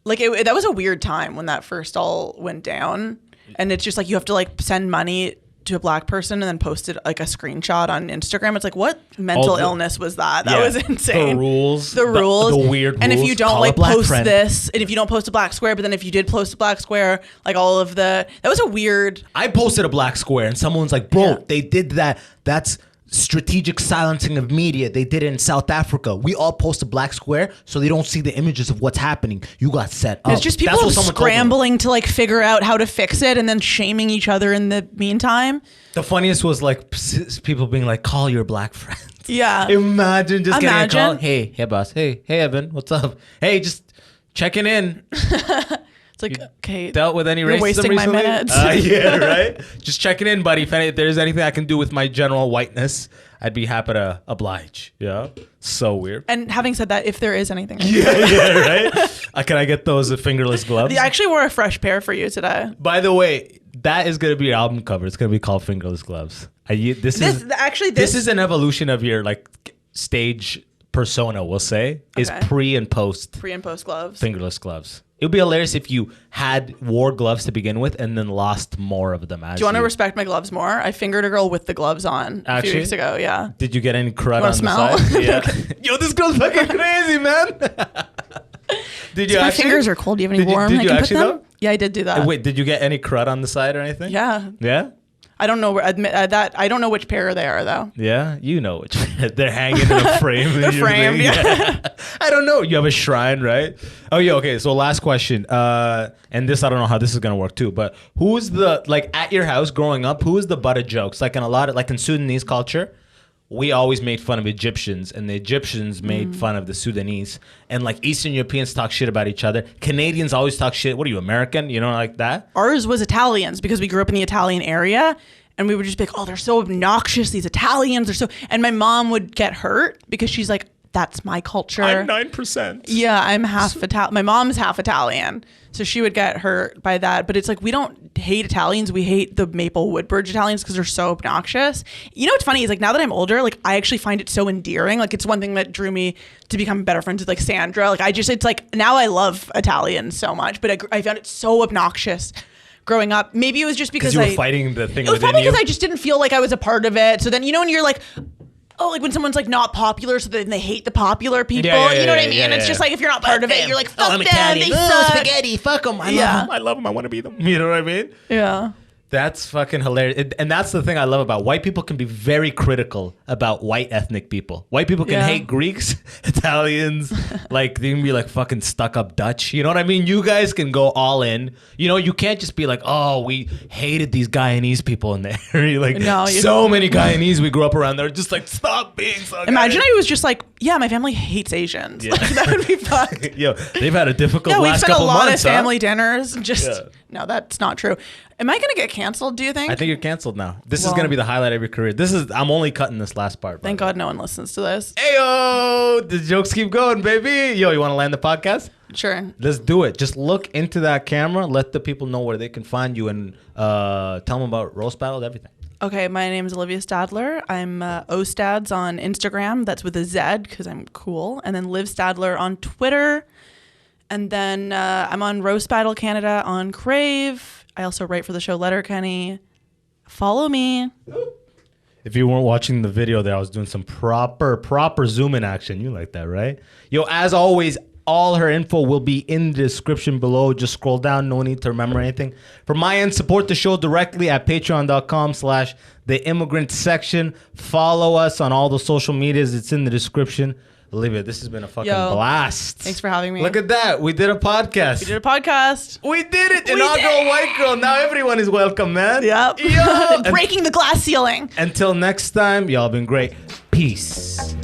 that was a weird time when that first all went down, and it's just like you have to like send money to a black person and then post it like a screenshot on Instagram. It's like, what mental illness was that? That was insane.
The rules.
The rules.
The weird
and
rules.
if you don't
Call a
like
black
post
friend.
this, and if you don't post a black square, but then if you did post a black square, like all of that was a weird.
I posted a black square and someone's like, bro,
Yeah.
they did that. That's strategic silencing of media. They did it in South Africa. We all post a black square so they don't see the images of what's happening. You got set up.
It's just people
That's what someone told me.
scrambling to like figure out how to fix it and then shaming each other in the meantime.
The funniest was like people being like, call your black friends.
Yeah.
Imagine just getting a call.
Imagine.
Hey, boss. Hey, Evan. What's up? Hey, just checking in.
It's like, okay,
Dealt with any
you're
racism
wasting my
recently?
minutes.
Yeah, right? Just checking in, buddy. If there's anything I can do with my general whiteness, I'd be happy to oblige. Yeah? So weird.
And having said that, if there is anything,
Yeah, right? Can I get those fingerless gloves?
I actually wore a fresh pair for you today.
By the way, that is going to be your album cover. It's going to be called Fingerless Gloves. This is an evolution of your like stage persona, we'll say, is
Okay.
pre and post
gloves.
fingerless gloves. It would be hilarious if you wore gloves to begin with and then lost more of them.
Do you want to respect my gloves more? I fingered a girl with the gloves on a few
Actually?
weeks ago. Yeah.
Did you get any crud on
Wanna
the
smell?
side? Yeah. Yo, this girl's fucking crazy, man. Did you
My
actually?
fingers are cold. Do you have any warm?
Did
I
you
can put
actually
them?
though?
Yeah, I did do that.
Wait, did you get any crud on the side or anything?
Yeah.
Yeah?
I don't know where I don't know which pair they are though.
Yeah, you know which. They're hanging in a frame.
They're framed, yeah.
I don't know. You have a shrine, right? Oh, yeah. Okay. So last question. And this, I don't know how this is gonna work too. But who's the at your house growing up? Who is the butt of jokes? Like in a lot of in Sudanese culture, we always made fun of Egyptians, and the Egyptians made fun of the Sudanese, and like Eastern Europeans talk shit about each other. Canadians always talk shit. What are you, American? You know, like that.
Ours was Italians because we grew up in the Italian area. And we would just be like, oh, they're so obnoxious. These Italians are so. And my mom would get hurt because she's like, that's my culture.
I'm 9%.
Yeah, I'm half Italian. My mom's half Italian. So she would get hurt by that. But it's like, we don't hate Italians. We hate the Maple Woodbridge Italians because they're so obnoxious. You know what's funny is like now that I'm older, like I actually find it so endearing. Like it's one thing that drew me to become better friends with like Sandra. Like it's like now I love Italians so much. But I found it so obnoxious growing up. Maybe it was just because
you were fighting the thing
it was
within
probably
you.
because I just didn't feel like I was a part of it. So then, you know, when you're like, oh, like when someone's like not popular, so then they hate the popular people.
Yeah,
you know what I mean?
yeah,
It's
yeah.
just like if you're not part of it, you're like, fuck
I'm
them,
Italian.
they suck.
Spaghetti, fuck them. I love them. I love them. I want to be them. You know what I mean?
Yeah.
That's fucking hilarious. And that's the thing I love about white people can be very critical about white ethnic people. White people can hate Greeks, Italians, like they can be like fucking stuck up Dutch. You know what I mean? You guys can go all in. You know, you can't just be like, oh, we hated these Guyanese people in the area. Like so many Guyanese we grew up around. They're just like, stop being so
Imagine I was just like, yeah, my family hates Asians.
Yeah.
Like, that would be fucked.
Yo, they've had a difficult
Yeah, we've
last
spent a
couple
lot
months,
of family dinners. Just
Yeah.
no, that's not true. Am I gonna get canceled? Do you think?
I think you're canceled now. This is
Well-
gonna be the highlight of your career. I'm only cutting this last part.
Thank God no one listens to this.
Ayo, the jokes keep going, baby. Yo, you want to land the podcast?
Sure.
Let's do it. Just look into that camera. Let the people know where they can find you and tell them about roast battles, everything.
Okay, my name is Olivia Stadler. I'm Ostads on Instagram. That's with a Z because I'm cool. And then Liv Stadler on Twitter. And then I'm on Roast Battle Canada on Crave. I also write for the show Letterkenny. Follow me.
If you weren't watching the video there, I was doing some proper zoom in action. You like that, right? Yo, as always, all her info will be in the description below. Just scroll down. No need to remember anything. From my end, support the show directly at patreon.com/the Immigrant Section. Follow us on all the social medias. It's in the description. Olivia, this has been a fucking blast.
Thanks for having me.
Look at that. We did a podcast.
We did a podcast.
We did it. Inaugural White Girl. Now everyone is welcome, man.
Yep.
Yo.
Breaking the glass ceiling.
Until next time, y'all been great. Peace.